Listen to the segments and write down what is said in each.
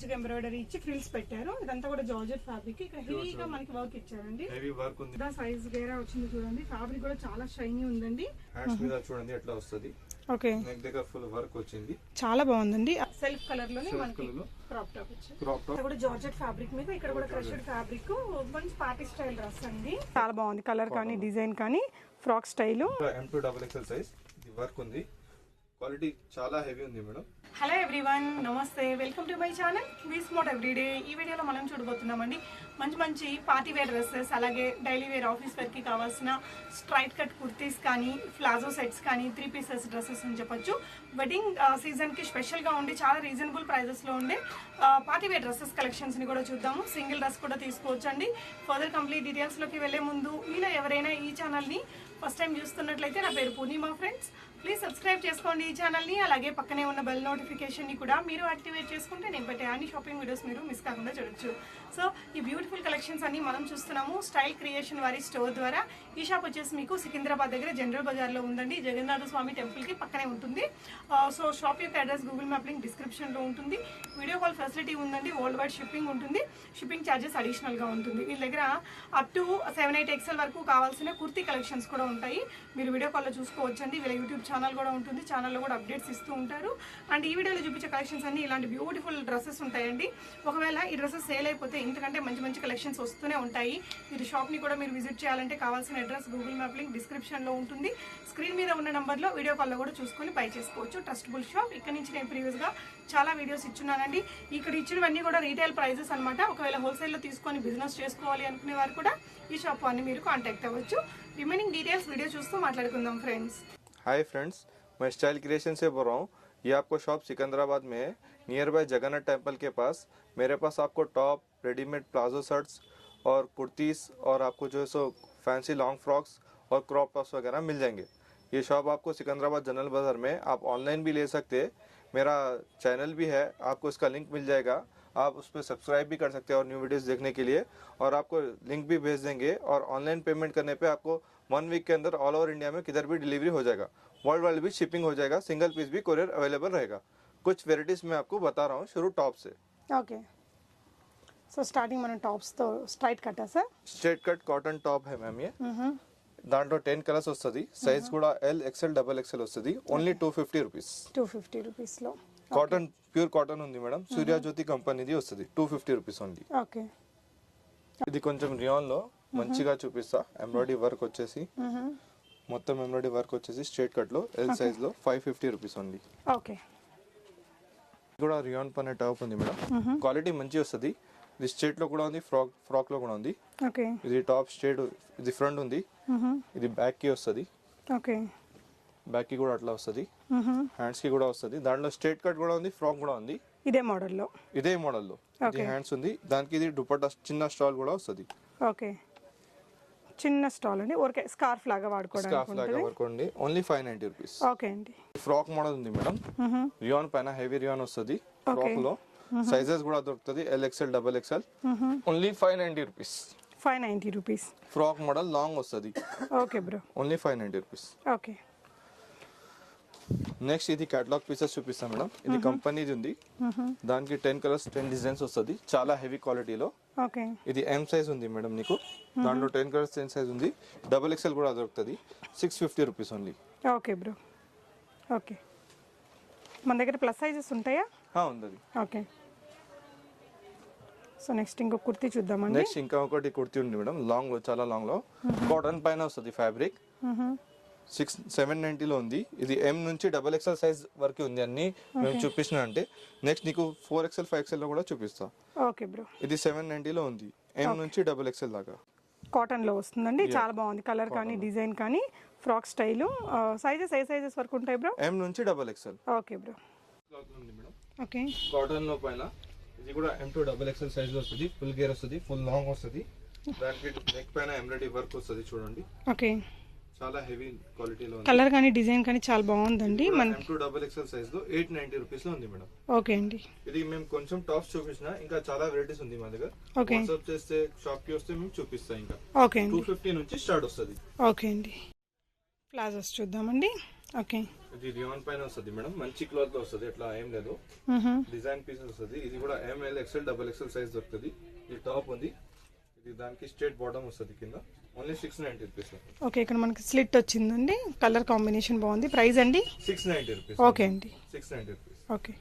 Embroidery ఇచ్చి frills పెట్టారు. ఇదంతా కూడా జార్జెట్ ఫ్యాబ్రిక్. ఇక్కడ హెవీగా మనకి వర్క్ ఇచ్చారండి. హెవీ వర్క్ ఉంది. సైజ్ గేరా వచ్చింది చూడండి. ఫ్యాబ్రిక్ కూడా చాలా షైనీ ఉందండి. హ్యాండ్స్ మీద చూడండి ఎట్లా వస్తది. ఓకే, నెక్ దగ్గర ఫుల్ వర్క్ వచ్చింది. చాలా బాగుందండి. సెల్ఫ్ కలర్ లోనే మనకి క్రాప్ టాప్ వచ్చింది. ఇక్కడ కూడా జార్జెట్ ఫ్యాబ్రిక్ మీద ఇక్కడ కూడా క్రషెడ్ ఫ్యాబ్రిక్. మంచి పార్టీ స్టైల్ డ్రెస్ అండి. చాలా బాగుంది. కలర్ కానీ డిజైన్ కానీ ఫ్రాక్ స్టైల్. M2XXL సైజ్ ఇది వర్క్ ఉంది. క్వాలిటీ చాలా హెవీ ఉంది మేడం. హలో ఎవ్రీవన్, నమస్తే, welcome to my channel we smart everyday. ఈ వీడియోలో మనం చూడబోతున్నామండి మంచి మంచి పార్టీ వేర్ డ్రెస్సెస్, అలాగే డైలీ వేర్ ఆఫీస్ వేర్కి కావాల్సిన స్ట్రైట్ కట్ కుర్తీస్ కానీ, ప్లాజో సెట్స్ కానీ, 3 పీసెస్ డ్రెస్సెస్ అని చెప్పొచ్చు. వెడ్డింగ్ సీజన్కి స్పెషల్గా ఉండి చాలా రీజనబుల్ ప్రైజెస్లో ఉండే పార్టీ వేర్ డ్రెస్సెస్ కలెక్షన్స్ని కూడా చూద్దాము. సింగిల్ డ్రెస్ కూడా తీసుకోవచ్చు అండి. ఫర్దర్ కంప్లీట్ డీటెయిల్స్లోకి వెళ్లే ముందు మీలో ఎవరైనా ఈ ఛానల్ని ఫస్ట్ టైం చూస్తున్నట్లయితే, నా పేరు పూర్ణిమ ఫ్రెండ్స్, ప్లీజ్ సబ్స్క్రైబ్ చేసుకోండి ఈ ఛానల్ని. అలాగే పక్కనే ఉన్న బెల్ నోటిఫికేషన్ని కూడా మీరు యాక్టివేట్ చేసుకుంటే నేను పెట్టే అన్ని షాపింగ్ వీడియోస్ మీరు మిస్ కాకుండా చూడొచ్చు. సో ఈ బ్యూటిఫుల్ కలెక్షన్స్ అన్ని మనం చూస్తున్నాము స్టైల్ క్రియేషన్ వారి స్టోర్ ద్వారా. ఈ షాప్ వచ్చేసి మీకు సికింద్రాబాద్ దగ్గర జనరల్ బజార్లో ఉందండి. జగన్నాథ స్వామి టెంపుల్కి పక్కనే ఉంటుంది. సో షాప్ యొక్క అడ్రస్ గూగుల్ మ్యాప్ లింక్ డిస్క్రిప్షన్లో ఉంటుంది. వీడియో కాల్ ఫెసిలిటీ ఉందండి. వరల్డ్ వైడ్ షిప్పింగ్ ఉంటుంది. షిప్పింగ్ ఛార్జెస్ అడిషనల్గా ఉంటుంది. వీళ్ళ దగ్గర అప్ టు 7-8 XL వరకు కావాల్సిన కుర్తీ కలెక్షన్స్ కూడా ఉంటాయి. మీరు వీడియో కాల్లో చూసుకోవచ్చండి. వీళ్ళ యూట్యూబ్ ఛానల్ కూడా ఉంటుంది. ఛానల్లో కూడా అప్డేట్స్ ఇస్తూ ఉంటారు. అండ్ ఈ వీడియోలో చూపించే కలెక్షన్స్ అన్ని ఇలాంటి బ్యూటిఫుల్ డ్రెస్సెస్ ఉంటాయండి. ఒకవేళ ఈ డ్రెస్సెస్ సేల్ అయిపోతే ఇంతకంటే మంచి మంచి కలెక్షన్స్ వస్తూనే ఉంటాయి. మీరు షాప్ని కూడా మీరు విజిట్ చేయాలంటే కావాల్సిన అడ్రస్ గూగుల్ మ్యాప్ లింక్ డిస్క్రిప్షన్లో ఉంటుంది. స్క్రీన్ మీద ఉన్న నెంబర్లో వీడియో కాల్లో కూడా చూసుకొని బై చేసుకోవచ్చు. Trustable shop. ఇక్కడ నుంచి నేను ప్రీవియస్గా చాలా వీడియోస్ ఇచ్చున్నానండి. ఇక్కడ ఇచ్చినవన్నీ కూడా రీటైల్ ప్రైజెస్ అనమాట. ఒకవేళ హోల్సేల్లో తీసుకొని బిజినెస్ చేసుకోవాలి అనుకునే వారు కూడా ఈ షాప్ అన్ని మీరు కాంటాక్ట్ అవ్వచ్చు. రిమైనింగ్ డీటెయిల్స్ వీడియో చూస్తూ మాట్లాడుకుందాం ఫ్రెండ్స్. हाय फ्रेंड्स, मैं स्टाइल क्रिएशन से बोल रहा हूँ. ये आपको शॉप सिकंदराबाद में है, नियर बाय जगन्नाथ टेम्पल के पास. मेरे पास आपको टॉप, रेडीमेड प्लाजो शर्ट्स और कुर्तीस और आपको जो है सो फैंसी लॉन्ग फ्रॉक्स और क्रॉप टॉप्स वगैरह मिल जाएंगे. ये शॉप आपको सिकंदराबाद जनरल बाजार में, आप ऑनलाइन भी ले सकते हैं. मेरा चैनल भी है, आपको इसका लिंक मिल जाएगा. आप उस पर सब्सक्राइब भी कर सकते हैं और न्यू वीडियोस देखने के लिए. और आपको लिंक भी भेज देंगे. और ऑनलाइन पेमेंट करने पे आपको 1 वीक के अंदर ऑल ओवर इंडिया में किधर भी डिलीवरी हो जाएगा. वर्ल्ड वाइड भी शिपिंग हो जाएगा. सिंगल पीस भी कोरियर अवेलेबल रहेगा. कुछ वेराइटीज मैं आपको बता रहा हूँ. शुरू टॉप से. ఓకే, సో స్టార్టింగ్ మనం టాప్స్తో స్ట్రైట్ కట్టా sir? Straight cut cotton top है मैम. ये దాంట్లో 10 కలర్స్ వస్తుంది. సైజ్ కూడా LXL, XXL వస్తుంది. Only 250 rupees. 250 రూపీస్లో కాటన్, ప్యూర్ కాటన్ ఉంది మేడం. సూర్యజ్యోతి కంపెనీది వస్తుంది. 250 రూపీస్ ఓన్లీ. ఓకే, ఇది కొంచెం రియాన్ లో మంచిగా చూపిస్తా. ఎంబ్రాయిడరీ వర్క్ వచ్చేసి మొత్తం ఎంబ్రాయిడరీ వర్క్ వచ్చేసి స్ట్రైట్ కట్ లో L సైజ్ లో 550 రూపీస్ ఓన్లీ. ఓకే, కూడా రియాన్ పనే టాప్ ఉంది మేడం. క్వాలిటీ మంచి వస్తుంది. ఇది స్ట్రైట్ లో కూడా ఉంది, ఫ్రాక్ లో కూడా ఉంది. ఓకే, ఇది టాప్ స్ట్రైట్, ఇది ఫ్రంట్ ఉంది. ఇది బ్యాక్ కి వస్తుంది. ఓకే, బ్యాక్ కి కూడా అట్లా వస్తుంది. హ్యాండ్స్ కి కూడా వస్తుంది. దాంట్లో స్ట్రైట్ కట్ కూడా ఉంది, ఫ్రాక్ కూడా ఉంది. ఇదే మోడల్లో, ఇదే మోడల్లో ఇది హ్యాండ్స్ ఉంది. దానికి ఇది దుపట్టా చిన్న స్టాల్ కూడా వస్తుంది. ఓకే, చిన్న స్టాల్ అండి. ఓకే, స్కార్ఫ్ లాగా స్కార్ఫ్ లాగా వాడుకోండి. Only 590 rupees. ఓకే అండి. ఫ్రాక్ మోడల్ ఉంది మేడం. రియాన్ పైన హెవీ రియాన్ వస్తుంది. ఫ్రాక్ లో సైజెస్ కూడా దొరుకుతుంది. LXL, XXL. Only 590 rupees. 590 rupees. Frock model long వస్తుంది. Okay bro. Only 590 rupees. Okay, next ఇది కేటలాగ్ పీసెస్ చూపిస్తాం మేడం. ఇది కంపెనీది ఉంది. దానికి 10 కలర్స్ 10 డిజైన్స్ వస్తుంది. చాలా హెవీ క్వాలిటీలో. ఓకే, ఇది M సైజ్ ఉంది మేడం నీకు. దాంట్లో 10 కలర్స్ 10 సైజ్ ఉంది. XXL కూడా దొరుకుతుంది. 650 rupees only. Okay bro. Okay, మన దగ్గర ప్లస్ సైజెస్ ఉంటాయా? ఉంది. ఓకే, సో నెక్స్ట్ ఇంకో కుర్తీ చూద్దామండి. నెక్స్ట్ ఇంకా ఒకటి కుర్తీ ఉంది మేడం. లాంగ్ లో, చాలా లాంగ్ లో కాటన్ పైన వస్తుంది ఫ్యాబ్రిక్. 790 లో ఉంది. ఇది M నుంచి XXL సైజ్ వరకు ఉంది. అన్ని మేము చూపిస్తున్నా అంటే నెక్స్ట్ నీకు 4XL, 5XL లో కూడా చూపిస్తా. Okay bro. ఇది 790 లో ఉంది. M నుంచి XXL దాకా కాటన్ లో వస్తుందండి. చాలా బాగుంది. కలర్ కానీ డిజైన్ కానీ ఫ్రాక్ స్టైల్. సైజెస్ ఏ సైజెస్ వరకు ఉంటాయి బ్రో? M నుంచి XXL. Okay bro. ఉంది మేడం. ఓకే, కాటన్ లో పైన ఇది కూడా M2 XXL సైజ్ లో వస్తుంది. ఫుల్ గేర్ వస్తుంది, ఫుల్ లాంగ్ వస్తుంది. దానికి నెక్ పైన ఎంబ్రాయిడరీ వర్క్ వస్తుంది చూడండి. ఓకే, చాలా హెవీ క్వాలిటీలో ఉంది. కలర్ కానీ డిజైన్ కానీ చాలా బాగుందండి. మన M2 XXL సైజ్ లో 890 రూపీస్ లో ఉంది మేడం. ఓకే అండి. ఇది మేము కొంచెం టాప్స్ చూపించిన, ఇంకా చాలా వెరైటీస్ ఉంది మా దగ్గర. ఓకే, వాట్సాప్ చేస్తే షాప్ కి వస్తే మేము చూపిస్తాం. ఇంకా ఓకే అండి. 250 నుంచి స్టార్ట్ వస్తుంది. ఓకే అండి. ప్లాజోస్ చూద్దామండి. ఓకే, ఇది రియాన్ పైన వస్తుంది మేడం, మంచి క్లాత్ లో వస్తుంది, ఇట్లా ఏం లేదు, డిజైన్ పీస్ వస్తుంది. ఇది కూడా M L XL double XL size దొరుకుతుంది. ఇది టాప్ ఉంది, ఇది దానికి స్ట్రేట్ బాటమ్ వస్తుంది కింద. Only 690 rupees. ఓకే, ఇక్కడ మనకి స్లిట్ వచ్చిందండి, కలర్ కాంబినేషన్ బాగుంది. ప్రైస్ అండి 690 రూపీస్. ఓకే అండి, 690 రూపీస్. ఓకే.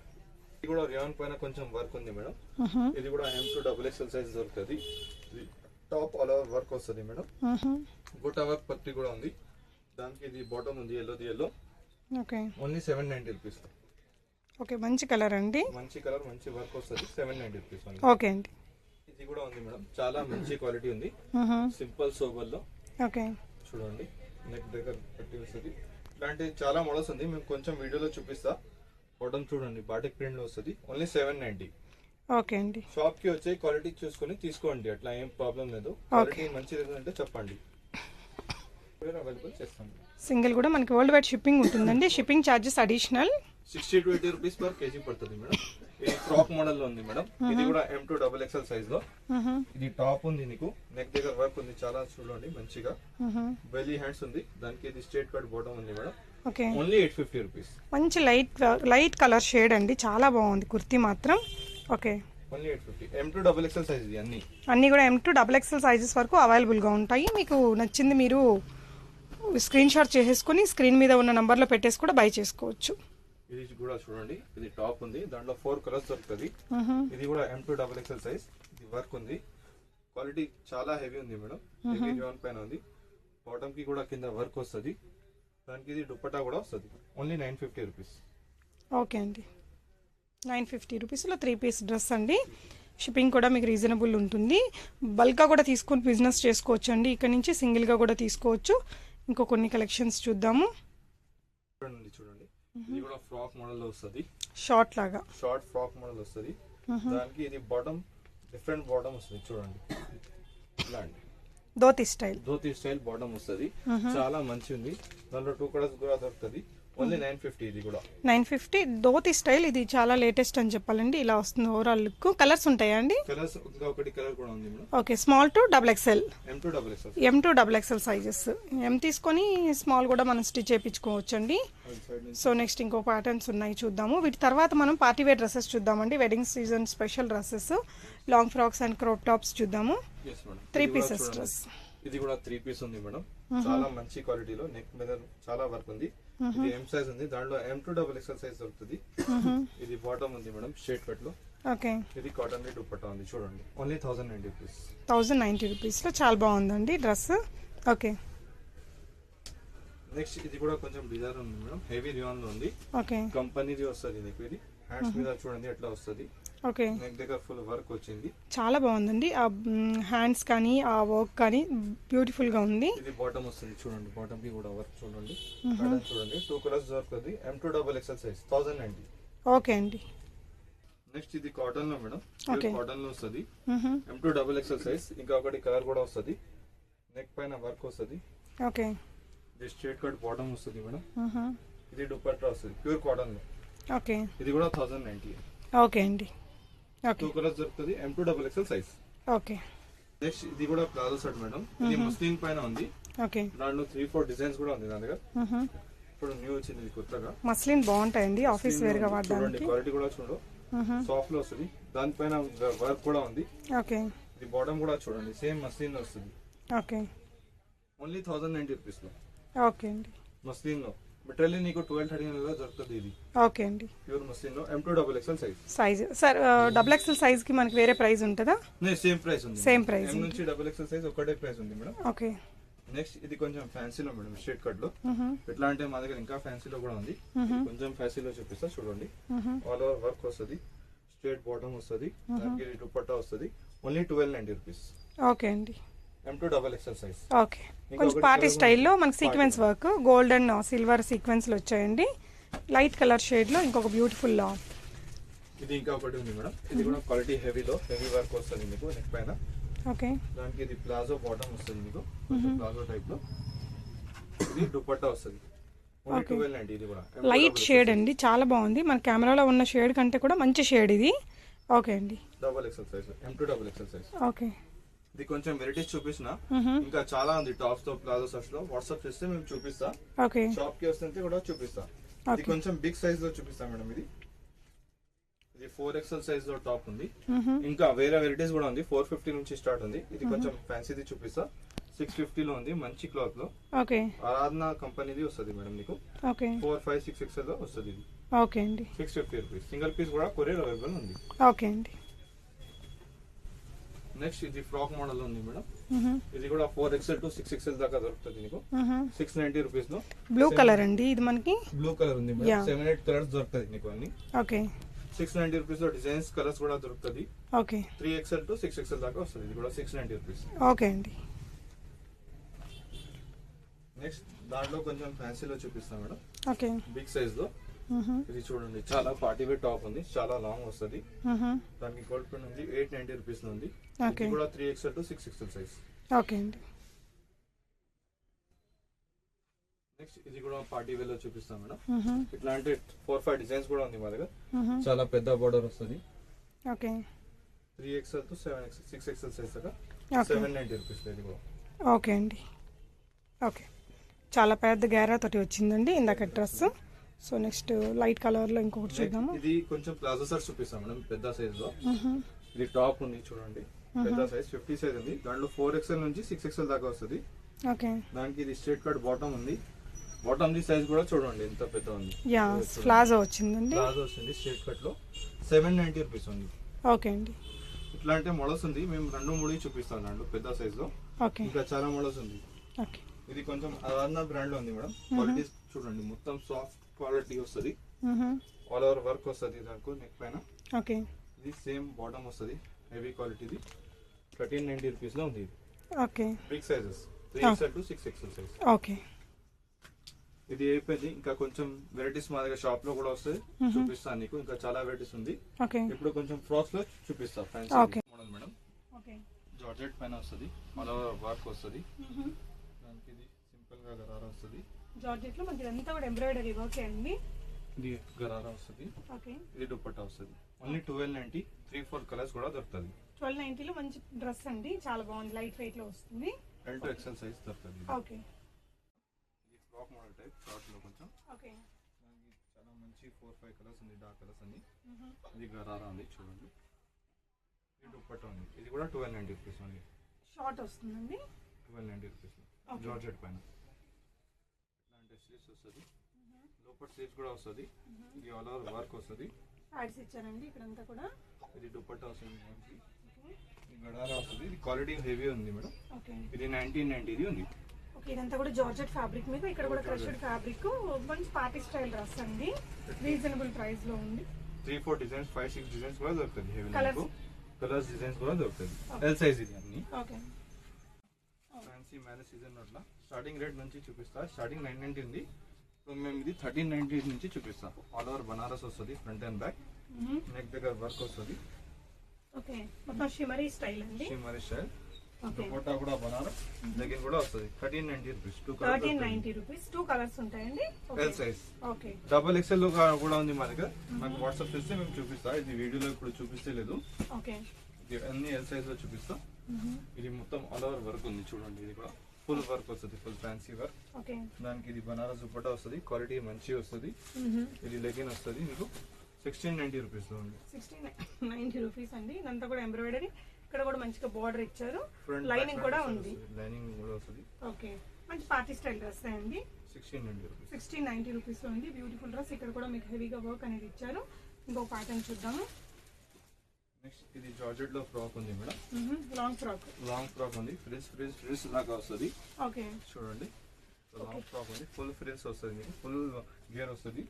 ఇది కూడా రియాన్ పైన కొంచెం వర్క్ ఉంది మేడం. ఇది కూడా M2 డబుల్ ఎక్స్ఎల్ సైజ్ దొరుకుతుంది. ఇది టాప్ ఆల్ ఓవర్ వర్క్ వస్తుంది మేడం. బుట్ట వర్క్ పత్తి కూడా ఉంది, దానికి ఇది బాటమ్ ఉంది yellow. Okay, only 790 rupees. Okay, మంచి కలర్ అండి, మంచి కలర్ మంచి వర్క్ వస్తుంది. 790 రూపీస్. ఓకే అండి. ఇది కూడా ఉంది మేడం, చాలా మంచి క్వాలిటీ ఉంది, సింపుల్ సోబర్ లో. ఓకే, చూడండి నెక్ దగ్గర పట్టి వస్తుంది. ఇలాంటి చాలా మోడల్స్ ఉంది, మేము కొంచెం వీడియోలో చూపిస్తా. బాటమ్ చూడండి బాటిక్ ప్రింట్ లో వస్తుంది. ఓన్లీ 790. ఓకే అండి. షాప్ కి వచ్చి క్వాలిటీ చూసుకొని తీసుకోండి, అట్లా ఏం ప్రాబ్లం లేదు. క్వాలిటీ మంచిది అంటే చెప్పండి, అవైలబుల్ చేస్తాం. సింగిల్ కూడా మనకి వరల్డ్ వైడ్ షిప్పింగ్ ఉంటుందండి. Shipping charges additional 60 to 80 rupees per KG పడుతుంది మేడం. ఇది ఫ్రాక్ మోడల్ లో ఉంది మేడం. ఇది కూడా M2 డబుల్ ఎక్స్ఎల్ సైజ్ లో. ఇది టాప్ ఉంది, నీకు నెక్ దగ్గర వర్క్ ఉంది, చాలా చూడండి మంచిగా. బెల్లీ హ్యాండ్స్ ఉంది, దానికి ఇది స్ట్రేట్ కట్ బాటమ్ ఉంది మేడం. Okay, only 850 rupees. మంచి లైట్ కలర్ షేడ్ అండి, చాలా బాగుంది కుర్తీ మాత్రం. Okay, only 850. M2 double XL size ఇది అన్నీ కూడా M2 డబుల్ ఎక్స్ఎల్ సైజెస్ వరకు అవైలబుల్గా ఉంటాయి. మీకు నచ్చింది మీరు స్క్రీన్ షాట్ చేసేసుకుని స్క్రీన్ మీద ఉన్న నంబర్లో పెట్టేసి కూడా బై చేసుకోవచ్చు. ఇది కూడా చూడండి, ఇది టాప్ ఉంది, దాంట్లో 4 కలర్స్ దొరుకుతుంది. ఇది కూడా M2 డబుల్ ఎక్స్ఎల్ సైజ్. ఇది వర్క్ ఉంది, క్వాలిటీ చాలా హెవీ ఉంది మేడం. హెవీ రియాన్ పైన ఉంది, బాటమ్ కి కూడా కింద వర్క్ వస్తుంది, దానికి ఇది దుపట్టా కూడా వస్తుంది. Only 950 rupees. ఓకే అండి, 950 రూపీస్లో 3 పీస్ డ్రెస్ అండి. షిప్పింగ్ కూడా మీకు రీజనబుల్ ఉంటుంది. బల్క్గా కూడా తీసుకొని బిజినెస్ చేసుకోవచ్చు అండి. ఇక్కడ నుంచి సింగిల్గా కూడా తీసుకోవచ్చు. ఇంకో కొన్ని కలెక్షన్స్ చూద్దాము. చూడండి, ఇది కూడా ఫ్రాక్ మోడల్ లో వస్తుంది, షార్ట్ లాగా షార్ట్ ఫ్రాక్ మోడల్ వస్తుంది. దానికి ఇది బాటమ్ డిఫరెంట్ బాటమ్ వస్తుంది, చూడండి ఇలాంటి ధోతి స్టైల్ బాటమ్ వస్తుంది, చాలా మంచి ఉంది. దాంట్లో 2 కలర్స్ కూడా దొరుకుతుంది. ఓన్లీ 950. ఇది కూడా 950 ధోతి స్టైల్. ఇది చాలా లేటెస్ట్ అని చెప్పాలండి. ఇలా వస్తుంది ఓవరాల్ లుక్. కలర్స్ ఉంటాయా అండి? కలర్స్ ఇంకా ఒకటి కలర్ కూడా ఉంది madam. Okay, small to double XL, M2 double XL sizes. M తీసుకొని స్మాల్ కూడా మనం స్టిచ్ చేయించుకోవచ్చు అండి. సో నెక్స్ట్ ఇంకో ప్యాటర్న్స్ ఉన్నాయి, చూద్దాము. వీటి తర్వాత మనం పార్టీ వేర్ డ్రెస్సెస్ చూద్దామండి. Wedding season special dresses, long frocks and crop tops చూద్దాము. 3 పీసెస్ డ్రెస్. ఇది కూడా 3 పీస్ ఉంది మేడం, చాలా మంచి క్వాలిటీలో. నెక్ మీద చాలా వర్క్ ఉంది. ఇది M సైజ్ ఉంది, దాంట్లో M2 డబుల్ ఎక్స్ఎల్ సైజ్ దొరుకుతుంది. ఇది బాటమ్ ఉంది మేడం, స్ట్రేట్ కట్ లో. ఓకే, ఇది కాటన్ ది దుపట్టా ఉంది, చూడండి. Only 1090 rupees. 1090 రూపీస్లో చాలా బాగుందండి డ్రెస్. ఓకే, నెక్స్ట్ ఇది కూడా కొంచెం డిజైన్ ఉంది మేడం, హెవీ రియాన్ లో ఉంది. ఓకే, కంపెనీది వస్తుంది నీకు. ఇది హ్యాండ్స్ మీద చూడండి ఎట్లా వస్తుంది. ఓకే, నెక్ దగ్గర ఫుల్ వర్క్ వచ్చింది, చాలా బాగుందండి. ఆ హ్యాండ్స్ కానీ ఆ వర్క్ కానీ బ్యూటిఫుల్ గా ఉంది. ఇది బాటమ్ వస్తుంది, చూడండి. బాటమ్ కి కూడా వర్క్ చూడండి, చూడండి. 2 కలర్స్ దొరుకుతుంది. M2 double XL size 1090. Okay అండి. నెక్స్ట్ ఇది కాటన్ లో మేడం, కాటన్ లో వస్తుంది. M2 double XL size. ఇంకా ఒకటి కలర్ కూడా వస్తుంది, నెక్ పైన వర్క్ వస్తుంది. ఓకే, ఇది స్ట్రేట్ కట్ బాటమ్ వస్తుంది మేడం. ఇది దుపట్టా వస్తుంది ప్యూర్ కాటన్ లో. ఓకే, ఇది కూడా 1090. ఓకే అండి. 2 కలర్స్ దొరుకుతుంది. M2 double XL size. Okay, next ఇది కూడా ప్లాజో సెట్ మేడం. ఇది మస్లిన్ పైన ఉంది. ఓకే, దాంట్లో 3-4 డిజైన్స్ కూడా ఉంది నా దగ్గర. ఇప్పుడు న్యూ వచ్చింది కొత్తగా. మస్లిన్ బాగుంటాయండి ఆఫీస్ వేర్ గా వాడడానికి. క్వాలిటీ కూడా చూడు, సాఫ్ట్ లో వస్తుంది. దానిపైన వర్క్ కూడా ఉంది. ఓకే, ఇది బాటమ్ కూడా చూడండి, సేమ్ మస్లిన్ లో వస్తుంది. ఓకే, ఓన్లీ 1090 రూపీస్ లో. ఓకే అండి. మస్లిన్ లో మెటీరియల్ నీకు 12-13 లో దొరుకుతుంది. ఇది ఓకే అండి, ప్యూర్ మస్లిన్ లో M2 double XL size. Sir double XL size కి మనకి వేరే ప్రైస్ ఉంటుందా? సేమ్ ప్రైస్ ఉంది. Same price. M నుంచి డబుల్ ఎక్స్ఎల్ సైజ్ ఒకటే ప్రైస్ ఉంది మేడం. ఓకే, నెక్స్ట్ ఇది కొంచెం ఫ్యాన్సీలో మేడం, స్ట్రేట్ కట్ లో. ఎట్లా అంటే మా దగ్గర ఇంకా ఫ్యాన్సీలో కూడా ఉంది. కొంచెం ఫ్యాన్సీలో చూపిస్తా, చూడండి. ఆల్ ఓవర్ వర్క్ వస్తుంది, స్ట్రేట్ బాటమ్ వస్తుంది, దానికి దుపట్టా వస్తుంది. Only 1290 rupees. ఓకే అండి. M2 double XL size. Okay, కొంచెం పార్టీ స్టైల్లో మనకి sequence work, gold and silver సీక్వెన్స్లు వచ్చాయండి. లైట్ కలర్ షేడ్లో ఇంకొక బ్యూటిఫుల్. ఇది ఇంకా ఒకటి ఉంది మేడం, ఇది కూడా క్వాలిటీ హెవీలో, హెవీ వర్క్ వస్తుంది మీకు నెక్ పైన. ఓకే, దానికి ఇది ప్లాజో బాటమ్ వస్తుంది మీకు, ప్లాజో టైప్ లో. ఇది దుపట్టా వస్తుంది. ఓన్లీ 1290. ఇది కూడా లైట్ షేడ్ అండి, చాలా బాగుంది. మన కెమెరాలో ఉన్న షేడ్ కంటే కూడా మంచి షేడ్ ఇది. ఓకే అండి, double XL size, M2 double XL size. Okay, ఇది కొంచెం వెరైటీస్ చూపిస్తున్నా, ఇంకా చాలా ఉంది టాప్స్ తో ప్లాజో షర్ట్స్ లో. వాట్సాప్ చేస్తే మేము చూపిస్తా. ఓకే, షాప్ కి వస్తుంటే కూడా చూపిస్తా. ఇది కొంచెం బిగ్ సైజ్ లో చూపిస్తాం మేడం. ఇది 4XL సైజ్ లో టాప్ ఉంది. ఇంకా వేరే వెరైటీస్ కూడా ఉంది. 450 నుంచి స్టార్ట్ ఉంది. ఇది కొంచెం ఫ్యాన్సీది చూపిస్తా. 650 లో ఉంది, మంచి క్లాత్ లో. ఓకే, ఆరాధన కంపెనీది వస్తుంది మేడం మీకు. ఓకే, 4, 5, 6XL లో వస్తుంది ఇది. ఓకే అండి. 650 రూపీస్. సింగిల్ పీస్ కూడా కొరియర్ అవైలబుల్ ఉంది. ఓకే అండి. నెక్స్ట్ ఇది ఫ్రాక్ మోడల్ ఉంది మేడం. ఇది కూడా 4XL టు 6XL దాకా దొరుకుతుంది మీకు. 690 రూపీస్ లో. బ్లూ కలర్ అండి ఇది మనకి. బ్లూ కలర్ ఉంది మేడం. 7-8 కలర్స్ దొరుకుతుంది మీకు అన్ని. ఓకే, 690 రూపీస్ లో డిజైన్స్ కలర్స్ కూడా దొరుకుతుంది. ఓకే, 3XL టు 6XL దాకా వస్తుంది. ఇది కూడా 690 రూపీస్. ఓకే అండి. నెక్స్ట్ దాంట్లో కొంచెం ఫ్యాన్సీలో చూపిస్తాం మేడం. ఓకే, బిగ్ సైజ్ లో. ఇది చూడండి, చాలా పార్టీ వేర్ టాప్ ఉంది, చాలా లాంగ్ వస్తుంది. దానికి గోల్డ్ ప్రింట్ ఉంది. 890 రూపీస్ లో ఉంది. ఇది కూడా 3XL to 6XL size. Okay అండి. నెక్స్ట్ ఇది కూడా పార్టీ వేర్ లో చూపిస్తాం మేడం. ఇట్లాంటి 4-5 డిజైన్స్ కూడా ఉంది మా దగ్గర. చాలా పెద్ద బోర్డర్ వస్తుంది. Okay, 3XL to 7XL 6XL size దాకా 790 రూపీస్. ఇది కూడా ఓకే అండి. ఓకే, చాలా పెద్ద గేరా తోటి వచ్చిందండి ఇందాక dress. So next light colour లో ఇంకొకటి చూద్దాము. ఇది కొంచెం ప్లాజో సార్ చూపిస్తాం మేడం, పెద్ద సైజ్ లో. ఇది టాప్ ఉంది చూడండి, పెద్ద సైజ్ 50 సైజ్ ఉంది. దాంట్లో 4XL నుంచి 6XL దాకా వస్తుంది. ఓకే, దానికి ఇది స్ట్రేట్ కట్ బాటమ్ ఉంది. బాటమ్ ది సైజ్ కూడా చూడండి ఎంత పెద్ద ఉంది. యా, ప్లాజో వచ్చిందండి. ప్లాజో వస్తుంది స్ట్రేట్ కట్ లో. 790 రూపీస్ ఉంది. ఓకే అండి. ఇట్లాంటి మోడల్స్ ఉంది. మేము 2-3 చూపిస్తాం దాంట్లో పెద్ద సైజ్ లో. ఓకే, ఇంకా చాలా మోడల్స్ ఉంది. ఓకే, ఇది కొంచెం ఆరాధన బ్రాండ్ లో ఉంది మేడం. క్వాలిటీ చూడండి, మొత్తం సాఫ్ట్ క్వాలిటీ వస్తుంది. ఆల్ ఓవర్ వర్క్ వస్తుంది దానికి నెక్ పైన. ఓకే, ఇది సేమ్ బాటమ్ వస్తుంది, హెవీ క్వాలిటీది. 1390 రూపీస్ లో ఉంది. Okay, big sizes 3XL to 6XL size. Okay, ఇది అయిపోయింది. ఇంకా కొంచెం వెరైటీస్ మా దగ్గర షాప్ లో కూడా వస్తాయి, చూపిస్తాను నీకు. ఇంకా చాలా వెరైటీస్ ఉంది. ఓకే, ఇప్పుడు కొంచెం ఫ్రాక్స్ లో చూపిస్తా. Fancy model madam. Okay, georgette పైన వస్తుంది, ఆల్ ఓవర్ వర్క్ వస్తుంది. దానికి ఇది సింపుల్ గా గరారా వస్తుంది. జార్జెట్ లో మనకి ఇదంతా కూడా ఎంబ్రాయిడరీ ఓకే అండి. ఇది గరారా వస్తుంది. ఓకే, ఇది దుపట్టా వస్తుంది. ఓన్లీ 1290. 3-4 కలర్స్ కూడా దొరుకుతుంది. 1290 లో మంచి డ్రెస్ అండి, చాలా బాగుంది, లైట్ వెయిట్ లో వస్తుంది. L to XL సైజ్ దొరుకుతుంది. ఓకే, ఇది ఫ్రాక్ మోడల్ టైప్, షార్ట్ లో కొంచెం. ఓకే, దానికి చాలా మంచి 4-5 కలర్స్ ఉంది, డార్క్ కలర్స్ అన్ని. ఇది గరారా ఉంది చూడండి. ఇది దుపట్టా ఉంది. ఇది కూడా 1290 రూపీస్ ఓన్లీ. షార్ట్ వస్తుందండి. 1290 రూపీస్ జార్జెట్ పైన. ఇట్లాంటి స్లీవ్స్ వస్తుంది, లోపర్ స్లీవ్స్ కూడా వస్తుంది. ఇది ఆల్ ఓవర్ వర్క్ వస్తుంది. యాడ్స్ ఇచ్చారండి ఇక్కడంతా కూడా. ఇది దుపట్టా వస్తుంది. ఇది గడారా వస్తుంది. ఇది క్వాలిటీ హెవీ ఉంది మేడం. ఓకే, ఇది 1990 ఉంది. ఓకే, ఇదంతా కూడా జార్జెట్ ఫ్యాబ్రిక్ మీకు. ఇక్కడ కూడా క్రష్డ్ ఫ్యాబ్రిక్, మంచి పార్టీ స్టైల్ డ్రెస్ అండి, రీజనబుల్ ప్రైస్ లో ఉంది. 3-4 డిజైన్స్, 5-6 డిజైన్స్ కూడా దొరుకుతుంది. హెవీ కలర్స్ కలర్స్ డిజైన్స్ కూడా దొరుకుతుంది. ఎల్ సైజ్ ఇది అన్ని. ఓకే, ఫ్యాన్సీ మ్యారేజ్ సీజన్ అట్లా స్టార్టింగ్ రేట్ నుంచి చూపిస్తా. స్టార్టింగ్ 990 ఉంది. ఇప్పుడు మేము ఇది 1390 నుంచి చూపిస్తాం. ఆల్ ఓవర్ బనారస్ వస్తుంది, ఫ్రంట్ అండ్ బ్యాక్. నెక్ దగ్గర వర్క్ వస్తుంది. ఓకే, మొత్తం షిమరీ స్టైల్ అండి. Shimmery style. ఓకే, దుపట్టా కూడా బనారస్. లెగిన్ కూడా వస్తుంది. 1390 రూపీస్. 1390 రూపీస్. 2 కలర్స్ ఉంటాయండి. L size. ఓకే, XXL లో కూడా ఉంది మా దగ్గర. నాకు వాట్సాప్ చేస్తే మేము చూపిస్తా. ఇది వీడియోలో ఇప్పుడు చూపిస్తే లేదు. ఓకే, ఇది అన్ని ఎల్ సైజ్ లో చూపిస్తా. ఇది మొత్తం ఆల్ ఓవర్ వర్క్ ఉంది చూడండి. ఇది కూడా ఫుల్ వర్క్ వస్తుంది, ఫుల్ ఫ్యాన్సీ వర్క్. ఓకే, దానికి ఇది బనారస్ దుపట్టా వస్తుంది, క్వాలిటీ మంచి వస్తుంది. ఇది లెగిన్ వస్తుంది మీకు 1690 రూపీస్ లో ఉంది. 1690 రూపీస్ అండి. ఇదంతా కూడా ఎంబ్రాయిడరీ. ఇక్కడ కూడా మంచిగా బార్డర్ ఇచ్చారు, లైనింగ్ కూడా ఉంది. లైనింగ్ కూడా వస్తుంది. ఓకే, మంచి పార్టీ స్టైల్ డ్రెస్ అండి. 1690 రూపీస్. 1690 రూపీస్ లో ఉంది. Beautiful dress. ఇక్కడ కూడా మీకు హెవీగా వర్క్ అనేది ఇచ్చారు. ఇంకొక ప్యాటర్న్ చూద్దాము. నెక్స్ట్ ఇది జార్జెట్ లో ఫ్రాక్ ఉంది madam. Long frock. Long frock ఉంది, ఫ్రిల్స్ లాగా వస్తుంది. ఓకే, చూడండి, లాంగ్ ఫ్రాక్ ఉంది, ఫుల్ ఫ్రిల్స్ వస్తుంది మీకు, ఫుల్ గేర్ వస్తుంది.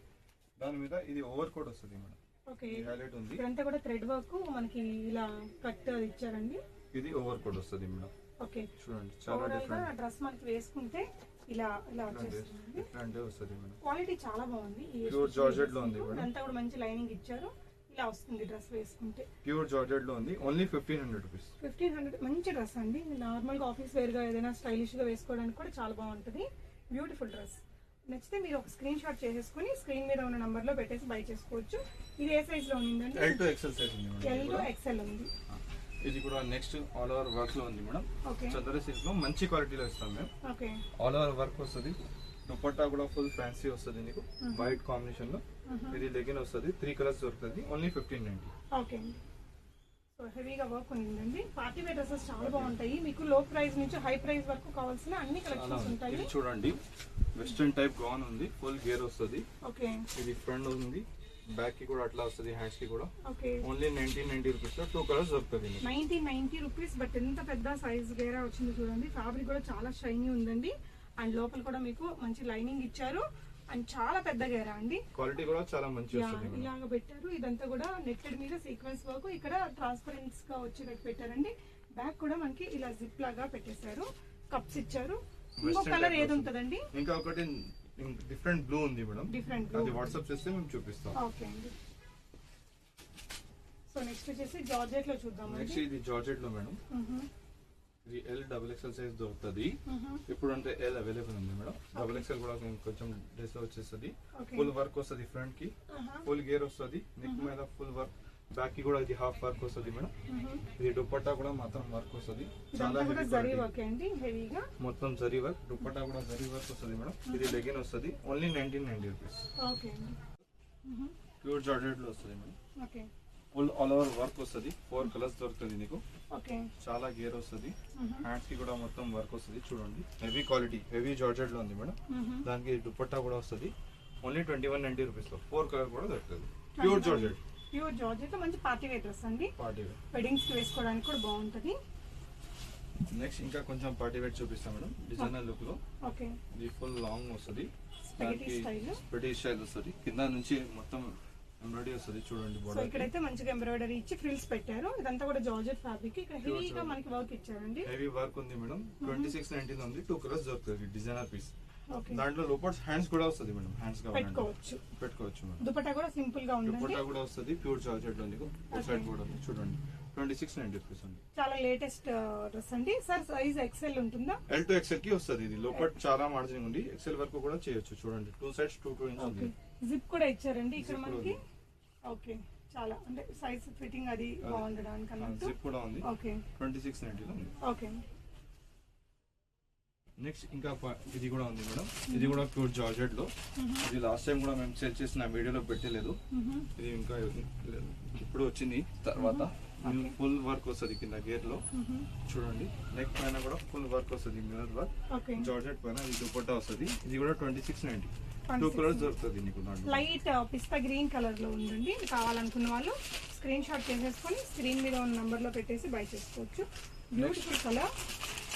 దాని మీద ఇది ఓవర్ కోట్ వస్తుంది మేడం. ఓకే, హైలైట్ ఉంది. ఇదంతా కూడా థ్రెడ్ వర్క్ మనకి ఇలా కట్ అది ఇచ్చారండి. ఇది ఓవర్ కోట్ వస్తుంది మేడం. ఓకే, చూడండి, చాలా డిఫరెంట్. డ్రెస్ మనకి వేసుకుంటే ఇలా ఇలా వచ్చేస్తుంది. ఇట్లాంటి వస్తుంది మేడం. క్వాలిటీ చాలా బాగుంది. ప్యూర్ జార్జెట్ లో ఉంది మేడం. ఇదంతా కూడా మంచి లైనింగ్ ఇచ్చారు. ఇలా వస్తుంది డ్రెస్ వేసుకుంటే. ప్యూర్ జార్జెట్ లో ఉంది. Only 1500 rupees. 1500. మంచి డ్రెస్ అండి. నార్మల్ గా ఆఫీస్ వేర్ గా ఏదైనా స్టైలిష్ గా వేసుకోవడానికి కూడా చాలా బాగుంటుంది. Beautiful dress. నచ్చితే మీరు ఒక స్క్రీన్ షాట్ చేసేసుకుని స్క్రీన్ మీద ఉన్న నంబర్ లో పెట్టేసి బై చేసుకోవచ్చు. ఇది ఏ సైజ్ లో ఉందండి? L to XL సైజ్ ఉంది మేడం. L to XL ఉంది. ఇది కూడా నెక్స్ట్ ఆల్ ఓవర్ వర్క్ లో ఉంది మేడం. ఓకే, చందరి సిల్క్ లో మంచి క్వాలిటీలో ఇస్తాం మేము. ఓకే, ఆల్ ఓవర్ వర్క్ వస్తుంది. దుపట్టా కూడా ఫుల్ ఫ్యాన్సీ వస్తుంది నీకు వైట్ కాంబినేషన్ లో. ఇది లెగిన్ వస్తుంది, 3 కలర్స్ దొరుకుతుంది, ఓన్లీ 1590. ఓకే అండి. సో హెవీగా వర్క్ ఉందండి. పార్టీ వేర్ డ్రెస్సెస్ చాలా బాగుంటాయి. మీకు లో ప్రైస్ నుంచి హై ప్రైస్ వరకు కావాల్సిన అన్ని కలెక్షన్స్ ఉంటాయి. ఇది చూడండి, వెస్టర్న్ టైప్ గౌన్ ఉంది, ఫుల్ గేర్ వస్తుంది. ఓకే, ఇది ఫ్రంట్ ఉంది, బ్యాక్ కి కూడా అట్లా వస్తుంది, హ్యాండ్స్ కి కూడా. ఓకే, ఓన్లీ 1990 రూపీస్ లో 2 కలర్స్ దొరుకుతుంది. 1990 రూపీస్. బట్ ఎంత పెద్ద సైజ్ గేరా వచ్చింది చూడండి. ఫ్యాబ్రిక్ కూడా చాలా షైనీ ఉందండి. అండ్ లోపల కూడా మీకు మంచి లైనింగ్ ఇచ్చారు. అండ్ చాలా పెద్ద గేరా అండి. క్వాలిటీ కూడా చాలా మంచి వస్తుంది. ఇలాగ పెట్టారు. ఇదంతా కూడా నెట్టెడ్ మీద సీక్వెన్స్ వర్క్. ఇక్కడ ట్రాన్స్పరెన్స్ గా వచ్చేటట్టు పెట్టారండి. బ్యాక్ కూడా మనకి ఇలా జిప్ లాగా పెట్టేశారు. కప్స్ ఇచ్చారు. ఇంకో కలర్ ఏది ఉంటదండి? ఇంకా ఒకటి డిఫరెంట్ బ్లూ ఉంది మేడం. డిఫరెంట్ అది వాట్సాప్ చేస్తే మేము చూపిస్తాం. ఓకే అండి. సో నెక్స్ట్ వచ్చేసి జార్జెట్ లో చూద్దాం. నెక్స్ట్ ఇది జార్జెట్ లో మేడం. ఇది XXL సైజ్ దొరుకుతుంది. ఇప్పుడు అంటే L అవైలబుల్ ఉంది మేడం. XXL కూడా కొంచెం డ్రెస్ లో వచ్చేస్తుంది. ఫుల్ వర్క్ వస్తుంది, ఫ్రంట్ కి ఫుల్ గేర్ వస్తుంది, నెక్ మీద ఫుల్ వర్క్, బ్యాక్ కి కూడా ఇది హాఫ్ వర్క్ వస్తుంది మేడం. ఇది దుపట్టా కూడా మొత్తం వర్క్ వస్తుంది, చాలా జరీ వర్క్ అండి. హెవీగా మొత్తం జరీ వర్క్. దుపట్టా కూడా జరీ వర్క్ వస్తుంది మేడం. ఇది లెగిన్ వస్తుంది, ఓన్లీ 1990 రూపీస్. ఓకే అండి. ప్యూర్ జార్జెట్ లో వస్తుంది madam. Okay, full all over work వస్తుంది, 4 కలర్స్ దొరుకుతుంది నీకు. ఓకే, చాలా గేర్ వస్తుంది, హ్యాండ్స్ కి కూడా మొత్తం వర్క్ వస్తుంది. చూడండి, హెవీ క్వాలిటీ, హెవీ జార్జెట్ లో ఉంది మేడం. దానికి దుపట్టా కూడా వస్తుంది, ఓన్లీ 2190 రూపీస్ లో 4 కలర్ కూడా దొరుకుతుంది. Pure georgette. ప్యూర్ జార్జెట్ మంచి పార్టీ వేర్ డ్రెస్ అండి. పార్టీ వేర్, వెడ్డింగ్స్ కి వేసుకోవడానికి కూడా బాగుంటది. నెక్స్ట్ ఇంకా కొంచెం పార్టీ వేర్ చూపిస్తాం మేడం, డిజైనర్ లుక్ లో. ఓకే, ఇది ఫుల్ లాంగ్ వస్తుంది, స్పెగటీ స్టైల్. స్పెగటీ స్టైల్ వస్తుంది, కింద నుంచి మొత్తం ఎంబ్రాయిడరీ వస్తుంది. చూడండి, సో ఇక్కడైతే మంచిగా ఎంబ్రాయిడరీ ఇచ్చి ఫ్రిల్స్ పెట్టారు. ఇదంతా కూడా జార్జెట్ ఫ్యాబ్రిక్. ఇక్కడ హెవీగా మనకి వర్క్ ఇచ్చారండి. హెవీ వర్క్ ఉంది మేడం. 2690 ఉంది, 2 కలర్స్ దొరుకుతుంది, డిజైనర్ పీస్. ఓకే, దాంట్లో లోపల హ్యాండ్స్ కూడా వస్తుంది మేడం. హ్యాండ్స్ పెట్టుకోవచ్చు మేడం. దుపట్టా కూడా సింపుల్ గా ఉంది. దుపట్టా కూడా వస్తుంది, ప్యూర్ జార్జెట్ లో నీకు. సైడ్ కూడా ఉంది చూడండి, 2690 రూపీస్ ఉంది. చాలా లేటెస్ట్ డ్రెస్ అండి. సార్ సైజ్ XL ఉంటుందా? L to XL కి వస్తుంది. ఇది లోపల చాలా మార్జిన్ ఉంది, XL వరకు కూడా చేయొచ్చు. చూడండి, 2 సైడ్స్ 2 ఇంచ్ ఉంది. జిప్ కూడా ఇచ్చారండి ఇక్కడ మనకి. ఓకే, చాలా అంటే సైజ్ ఫిట్టింగ్ అది బాగుండడానికి అన్నట్టు. జిప్ కూడా ఉంది. ఓకే, 2690 లో ఉంది. ఓకే. నెక్స్ట్ ఇంకా ఇది కూడా ఉంది మేడం. ఇది కూడా ప్యూర్ జార్జెట్ లో. ఇది లాస్ట్ టైం కూడా మేము సెల్ చేసిన వీడియోలో పెట్టలేదు. ఇది ఇంకా ఇప్పుడు వచ్చింది తర్వాత. ఫుల్ వర్క్ వస్తుంది కింద గేర్ లో. చూడండి, నెక్ పైన కూడా ఫుల్ వర్క్ వస్తుంది, మిర్రర్ వర్క్. జార్జెట్ పైన ఇది దుపట్టా వస్తుంది. ఇది కూడా 2690. 2 కలర్స్ దొరుకుతుంది నీకు. లైట్ పిస్తా గ్రీన్ కలర్ లో ఉందండి. కావాలనుకున్న వాళ్ళు స్క్రీన్ షాట్ చేసేసుకొని స్క్రీన్ మీద ఉన్న నంబర్ లో పెట్టేసి బై చేసుకోవచ్చు. Beautiful colour.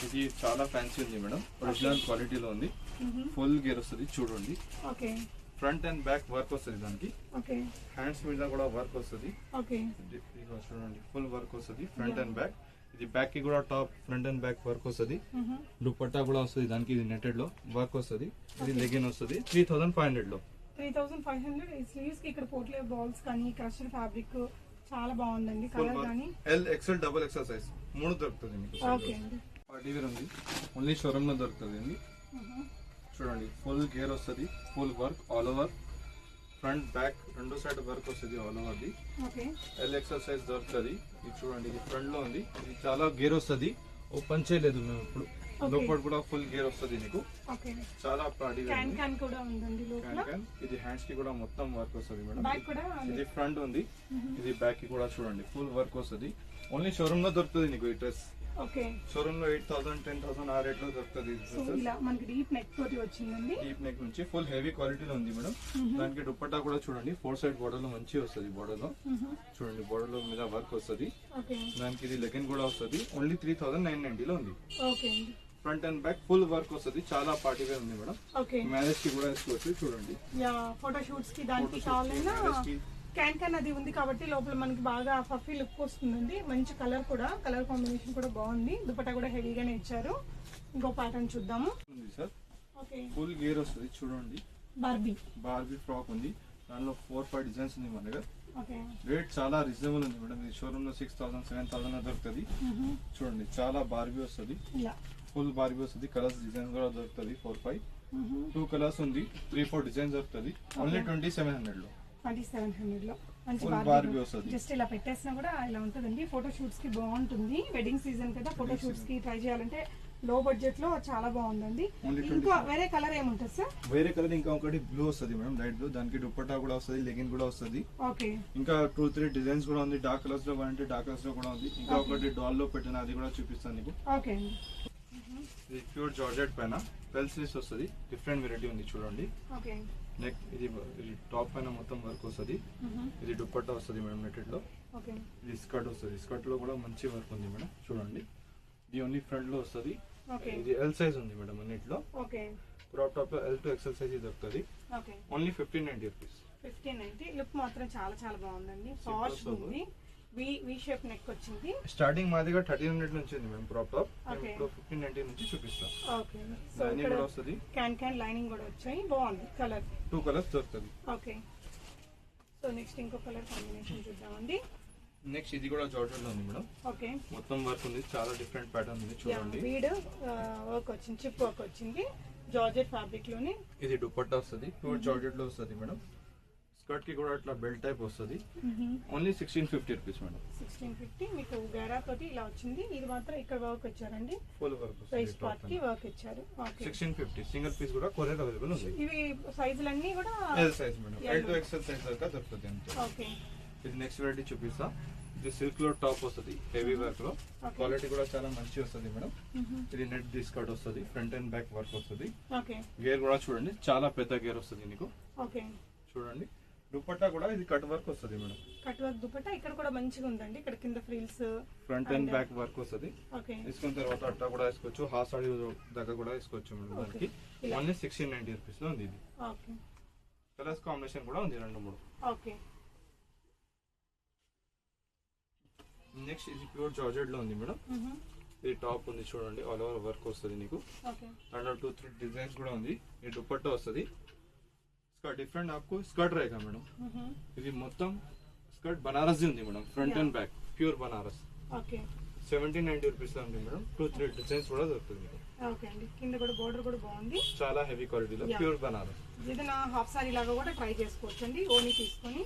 ఇది చాలా ఫ్యాన్సీ ఉంది మేడం, ఒరిజినల్ క్వాలిటీలో ఉంది. ఫుల్ గేర్ వస్తుంది చూడండి. Okay, front and back work వస్తుంది దానికి. ఓకే, హ్యాండ్స్ మీద కూడా వర్క్ వస్తుంది. ఓకే, చూడండి, ఫుల్ వర్క్ వస్తుంది ఫ్రంట్ అండ్ బ్యాక్. ఇది బ్యాక్ కి కూడా top front and back work వస్తుంది. దుపట్టా కూడా వస్తుంది దానికి. ఇది నెట్టెడ్ లో వర్క్ వస్తుంది. ఇది లెగిన్ వస్తుంది 3500 లో. 3500. ఈ స్లీవ్స్ కి ఇక్కడ పోట్లే బాల్స్ కానీ క్రష్డ్ ఫ్యాబ్రిక్ చాలా బాగుందండి. కలర్ కానీ L, XL, XXL సైజ్ 3 దొరుకుతుంది మీకు. ఓకే అండి. పార్టీ వేర్ ఉంది, ఓన్లీ షోరూమ్ లో దొరుకుతుంది అండి. చూడండి, ఫుల్ గేర్ వస్తుంది, full work all over, front back 2 side work వస్తుంది ఆల్ ఓవర్ ది. ఓకే, L, XL సైజ్ దొరుకుతుంది. ఇది చూడండి, ఇది ఫ్రంట్ లో ఉంది. ఇది చాలా గేర్ వస్తుంది, ఓపెన్ చేయలేదు మేము ఇప్పుడు. లోపల కూడా ఫుల్ గేర్ వస్తుంది నీకు. ఓకే, చాలా పార్టీ వేర్ ఉంది. క్యాన్ కూడా ఉందండి లోపల. ఇది హ్యాండ్స్ కి కూడా మొత్తం వర్క్ వస్తుంది మేడం. బ్యాక్ కూడా ఇది ఫ్రంట్ ఉంది. ఇది బ్యాక్ కి కూడా చూడండి, ఫుల్ వర్క్ వస్తుంది. ఓన్లీ షోరూమ్ లో దొరుకుతుంది నీకు ఈ డ్రెస్. ఓకే, షోరూమ్ లో 8000, 10,000 ఆ రేట్ లో దొరుకుతుంది. సో ఇలా మనకి డీప్ నెక్ తోటి వచ్చిందండి. డీప్ నెక్ నుంచి ఫుల్ హెవీ క్వాలిటీలో ఉంది మేడం. దానికి దుపట్టా కూడా చూడండి, 4 సైడ్ బోర్డర్ లో మంచి వస్తుంది. బోర్డర్ లో చూడండి, బోర్డర్ లో మీద వర్క్ వస్తుంది. ఓకే, దానికి ఇది లెగిన్ కూడా వస్తుంది. ఓన్లీ 3990 లో ఉంది. ఓకే అండి. Front and back full work వస్తుంది. చాలా పార్టీ వేర్ ఉంది మేడం. ఓకే, మ్యారేజ్ కి కూడా వేసుకోవచ్చు. చూడండి, యా ఫోటో షూట్స్ కి దానికి కావాలన్నా క్యాన్ అది ఉంది కాబట్టి లోపల మనకి బాగా ఫఫీ లుక్ వస్తుందండి. మంచి కలర్ కూడా, కలర్ కాంబినేషన్ కూడా బాగుంది. దుపట్టా కూడా హెవీగానే ఇచ్చారు. ఇంకో ప్యాటర్న్ చూద్దాము. సార్, ఓకే, ఫుల్ గేర్ వస్తుంది. చూడండి, బార్బీ ఫ్రాక్ ఉంది. దానిలో 4-5 డిజైన్స్ ఉంది మన దగ్గర. ఓకే, రేట్ చాలా రీజనబుల్ ఉంది మేడం. ఇది షోరూమ్ లో 6000, 7000 దొరుకుతుంది. చూడండి, చాలా బార్బీ వస్తుంది, ఫుల్ బార్బీ వస్తుంది. కలర్స్ డిజైన్ కూడా దొరుకుతుంది 4-5. 2 కలర్స్ ఉంది, 3-4 డిజైన్స్ దొరుకుతుంది. ఓన్లీ 2700 లో. 2700 లో మంచి బార్బీ వస్తుంది. జస్ట్ ఇలా పెట్టేసినా కూడా ఇలా ఉంటుందండి. ఫోటో షూట్స్ కి బాగుంటుంది. వెడ్డింగ్ సీజన్ కదా, ఫోటో షూట్స్ కి ట్రై చేయాలంటే లో బడ్జెట్ లో చాలా బాగుందండి. Only ఇంకా వేరే కలర్ ఏముంటుంది సార్? వేరే కలర్ ఇంకా ఒకటి బ్లూ వస్తుంది మేడం, లైట్ బ్లూ. దానికి దుపట్టా కూడా వస్తుంది, లెగిన్ కూడా వస్తుంది. ఓకే. ఇంకా 2-3 డిజైన్స్ కూడా ఉంది. డార్క్ కలర్స్ లో కావాలంటే డార్క్ కలర్స్ లో కూడా ఉంది. ఇంకా ఒకటి డాల్ లో పెట్టిన అది కూడా చూపిస్తాను నీకు. ఓకే అండి. ఇది ప్యూర్ జార్జెట్ పైన పెల్ స్లీవ్స్ వస్తుంది. డిఫరెంట్ వెరైటీ ఉంది చూడండి. ఓకే. నెక్ ఇది టాప్ పైన మొత్తం వర్క్ వస్తుంది. ఇది దుపట్టా వస్తుంది మేడం నెటెడ్ లో. ఓకే. ఇది స్కర్ట్ వస్తుంది. స్కర్ట్ లో కూడా మంచి వర్క్ ఉంది మేడం చూడండి. ఇది ఓన్లీ ఫ్రంట్ లో వస్తుంది. ఓకే. ఇది ఎల్ సైజ్ ఉంది మేడం అన్నిట్లో. ఓకే. క్రాప్ టాప్ లో L to XL సైజ్ దొరుకుతుంది. ఓకే. Only 1590 rupees. 1590. లుక్ మాత్రం చాలా చాలా బాగుందండి. పాష్ ఉంది. వి షేప్ నెక్ వచ్చింది. స్టార్టింగ్ మాదిగా 1300 నుంచి ఉంది మేము క్రాప్ టాప్. ఓకే. ఇప్పుడు 1590 నుంచి చూపిస్తాం. ఓకే. సో లైనింగ్ ఇక్కడ కూడా వస్తుంది. క్యాన్ లైనింగ్ కూడా వచ్చాయి. బాగుంది కలర్. 2 కలర్స్ దొరుకుతుంది. ఓకే. సో నెక్స్ట్ ఇంకో కలర్ కాంబినేషన్ చూద్దామండి. నెక్స్ట్ ఇది కూడా జార్జెట్ లో ఉంది మేడం. ఓకే. మొత్తం వర్క్ ఉంది. చాలా డిఫరెంట్ ప్యాటర్న్ ఉంది చూడండి. బీడ్ వర్క్ వచ్చింది, చిప్ వర్క్ వచ్చింది జార్జెట్ ఫ్యాబ్రిక్ లోనే. ఇది దుపట్టా వస్తుంది. ప్యూర్ జార్జెట్ లో వస్తుంది మేడం. స్కర్ట్ కి కూడా అట్లా బెల్ట్ టైప్ వస్తుంది. Only 1650 rupees madam. 1650. మీకు గేరా తోటి ఇలా వచ్చింది. ఇది మాత్రం ఇక్కడ వర్క్ వచ్చారండి. ఫుల్ వర్క్ ప్రైస్ వస్తుంది. పార్ట్ కి వర్క్ ఇచ్చారు. ఓకే. 1650. సింగిల్ పీస్ కూడా కొరియర్ అవైలబుల్ ఉంది. ఇవి సైజులన్నీ కూడా L size madam. L to XL size దాకా దొరుకుతుంది అంతే. ఓకే. ఇది నెక్స్ట్ వెరైటీ చూపిస్తా. ఇది సిల్క్ లో టాప్ వస్తుంది, హెవీ వర్క్ లో. క్వాలిటీ కూడా చాలా మంచి వస్తుంది మేడం. ఇది నెట్ డిస్కౌంట్ వస్తుంది. ఫ్రంట్ అండ్ బ్యాక్ వర్క్ వస్తుంది. ఓకే. గేర్ కూడా చూడండి, చాలా పెద్ద గేర్ వస్తుంది నీకు. ఓకే. చూడండి దుపట్టా కూడా ఇది కట్ వర్క్ వస్తుంది మేడం. కట్ వర్క్ దుపట్టా ఇక్కడ కూడా మంచిగా ఉందండి. ఇక్కడ కింద frills, front and back work వస్తుంది. ఓకే. తీసుకున్న తర్వాత అట్టా కూడా వేసుకోవచ్చు, హాఫ్ సాడీ దగ్గర కూడా వేసుకోవచ్చు మేడం. దానికి ఓన్లీ 1690 రూపీస్ లో ఉంది ఇది. ఓకే. కలర్స్ కాంబినేషన్ కూడా ఉంది 2-3. ఓకే. నెక్స్ట్ ఇది ప్యూర్ జార్జెట్ లో ఉంది మేడం. ఇది టాప్ ఉంది చూడండి, ఆల్ ఓవర్ వర్క్ వస్తుంది నీకు. ఓకే. అండ్ 2-3 డిజైన్స్ కూడా ఉంది. ఈ దుపట్టా వస్తుంది. స్కర్ట్ డిఫరెంట్ आपको స్కర్ట్ रहेगा మేడం. ఇది మొత్తం స్కర్ట్ బనారస్ ఉంది madam, front and back pure Banaras. Okay. 1790 rupees లో ఉంది మేడం. 2-3 డిజైన్స్ కూడా దొరుకుతుంది మీకు. ఓకే అండి. కింద కూడా బోర్డర్ కూడా బాగుంది. చాలా హెవీ క్వాలిటీలో ప్యూర్ బనారస్. ఏదైనా హాఫ్ సారీ లాగా కూడా ట్రై చేసుకోవచ్చు అండి, ఓనీ తీసుకొని.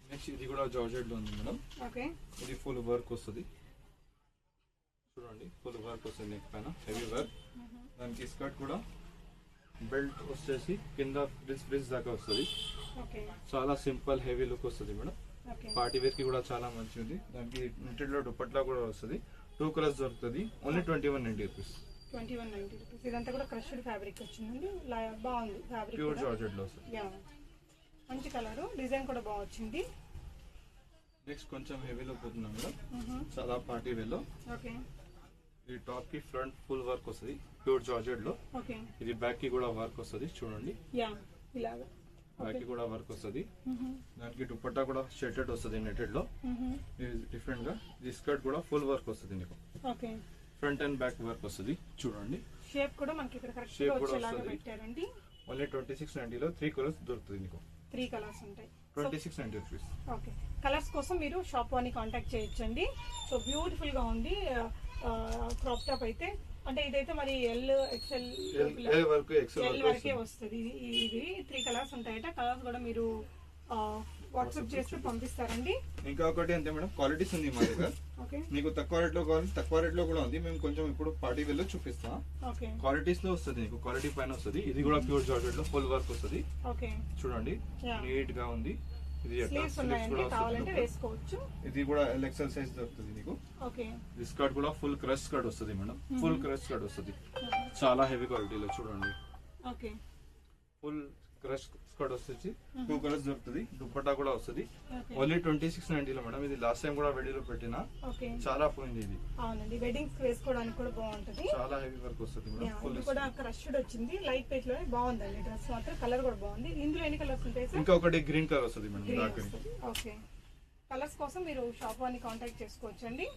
నెక్స్ట్ ఇది కూడా జార్జెట్ లో ఉంది మేడం. ఓకే. ఇది ఫుల్ వర్క్ వస్తుంది చూడండి. ఫుల్ వర్క్ వస్తుంది నెక్ పైన, హెవీ వర్క్. దానికి స్కర్ట్ కూడా బెల్ట్ వచ్చేసి కింద ఫ్రిజ్ దాకా వస్తుంది. ఓకే. చాలా సింపుల్ హెవీ లుక్ వస్తుంది మేడం. ఓకే. పార్టీ వేర్ కి కూడా చాలా మంచి ఉంది. దానికి నెట్టెడ్ లో దుపట్టా కూడా వస్తుంది. 2 కలర్స్ దొరుకుతుంది. Only 2190 rupees. 2190 రూపీస్. ఇదంతా కూడా క్రష్డ్ ఫ్యాబ్రిక్ వచ్చిందండి. బాగుంది ఫ్యాబ్రిక్. ప్యూర్ జార్జెట్ లో వస్తుంది. మంచి కలర్, డిజైన్ కూడా బాగా వచ్చింది. నెక్స్ట్ కొంచెం హెవీ లుక్ అవుతుంది మేడం, చాలా పార్టీ వేర్ లో. ఓకే. ఈ టాప్ కి ఫ్రంట్ ఫుల్ వర్క్ వస్తుంది ప్యూర్ జార్జెట్ లో. ఓకే. ఇది బ్యాక్ కి కూడా వర్క్ వస్తుంది చూడండి. ఇలాగా బ్యాక్ కి కూడా వర్క్ వస్తుంది. దానికి దుపట్టా కూడా షర్టెడ్ వస్తుంది నెటెడ్ లో. ఇది డిఫరెంట్ గా. ఈ స్కర్ట్ కూడా ఫుల్ వర్క్ వస్తుంది నీకు. Okay. Front and back work వస్తుంది చూడండి. షేప్ కూడా మనకి ఇక్కడ కరెక్ట్ గా వచ్చేలాగా పెట్టారండి. ఓన్లీ 2690 లో 3 కలర్స్ దొరుకుతుంది నీకు. 3 కలర్స్ ఉంటాయి. 2690 రూపీస్. ఓకే. కలర్స్ కోసం మీరు షాప్ వాని కాంటాక్ట్ చేయొచ్చండి. సో బ్యూటిఫుల్ గా ఉంది క్రాప్ టాప్ అయితే. అంటే ఇదైతే మరి ఎల్ ఎక్స్ఎల్ వరకే వస్తుంది. ఇది 3 కలర్స్ ఉంటాయట. కలర్స్ కూడా మీరు వాట్సాప్ చేస్తే పంపిస్తారండి. ఇంకా ఒకటి అంతే మేడం, క్వాలిటీస్ ఉంది మా దగ్గర. ఓకే. నీకు తక్కువ రేట్ లో కావాలి, తక్కువ రేట్ లో కూడా ఉంది. మేము కొంచెం ఇప్పుడు పార్టీ వేర్ లో చూపిస్తాం. ఓకే. క్వాలిటీస్ లో వస్తుంది నీకు, క్వాలిటీ పైన వస్తుంది. ఇది కూడా ప్యూర్ జార్జెట్ లో ఫుల్ వర్క్ వస్తుంది. ఓకే. చూడండి నీట్ గా ఉంది. ఇది స్లీవ్స్ ఉన్నాయండి, కావాలంటే వేసుకోవచ్చు. ఇది కూడా LXL సైజ్ దొరుకుతుంది నీకు. ఓకే. ఈ స్కర్ట్ కూడా ఫుల్ క్రష్ స్కర్ట్ వస్తుంది మేడం. ఫుల్ క్రష్ స్కర్ట్ వస్తుంది, చాలా హెవీ క్వాలిటీలో చూడండి. ఓకే. ఫుల్ క్రష్ స్కర్ట్ వస్తుంది. 2 కలర్స్ దొరుకుతుంది. దుపట్టా కూడా వస్తుంది. ఓన్లీ 2690 లో మేడం. ఇది లాస్ట్ టైం కూడా వీడియోలో పెట్టినా చాలా పోయింది. ఇది అవునండి, వెడ్డింగ్స్ వేసుకోవడానికి కూడా బాగుంటది. చాలా హెవీ వర్క్ వస్తుంది మేడం. ఫుల్ కూడా క్రష్డ్ వచ్చింది. లైట్ వెయిట్ లో బాగుందండి డ్రెస్ మాత్రం. కలర్ కూడా బాగుంది. ఇందులో ఎన్ని కలర్స్ ఉంటాయి సార్? ఇంకా ఒకటి గ్రీన్ కలర్ వస్తుంది మేడం. ఓకే. కలర్స్ కోసం మీరు షాప్ వాని కాంటాక్ట్ చేసుకోవచ్చండి.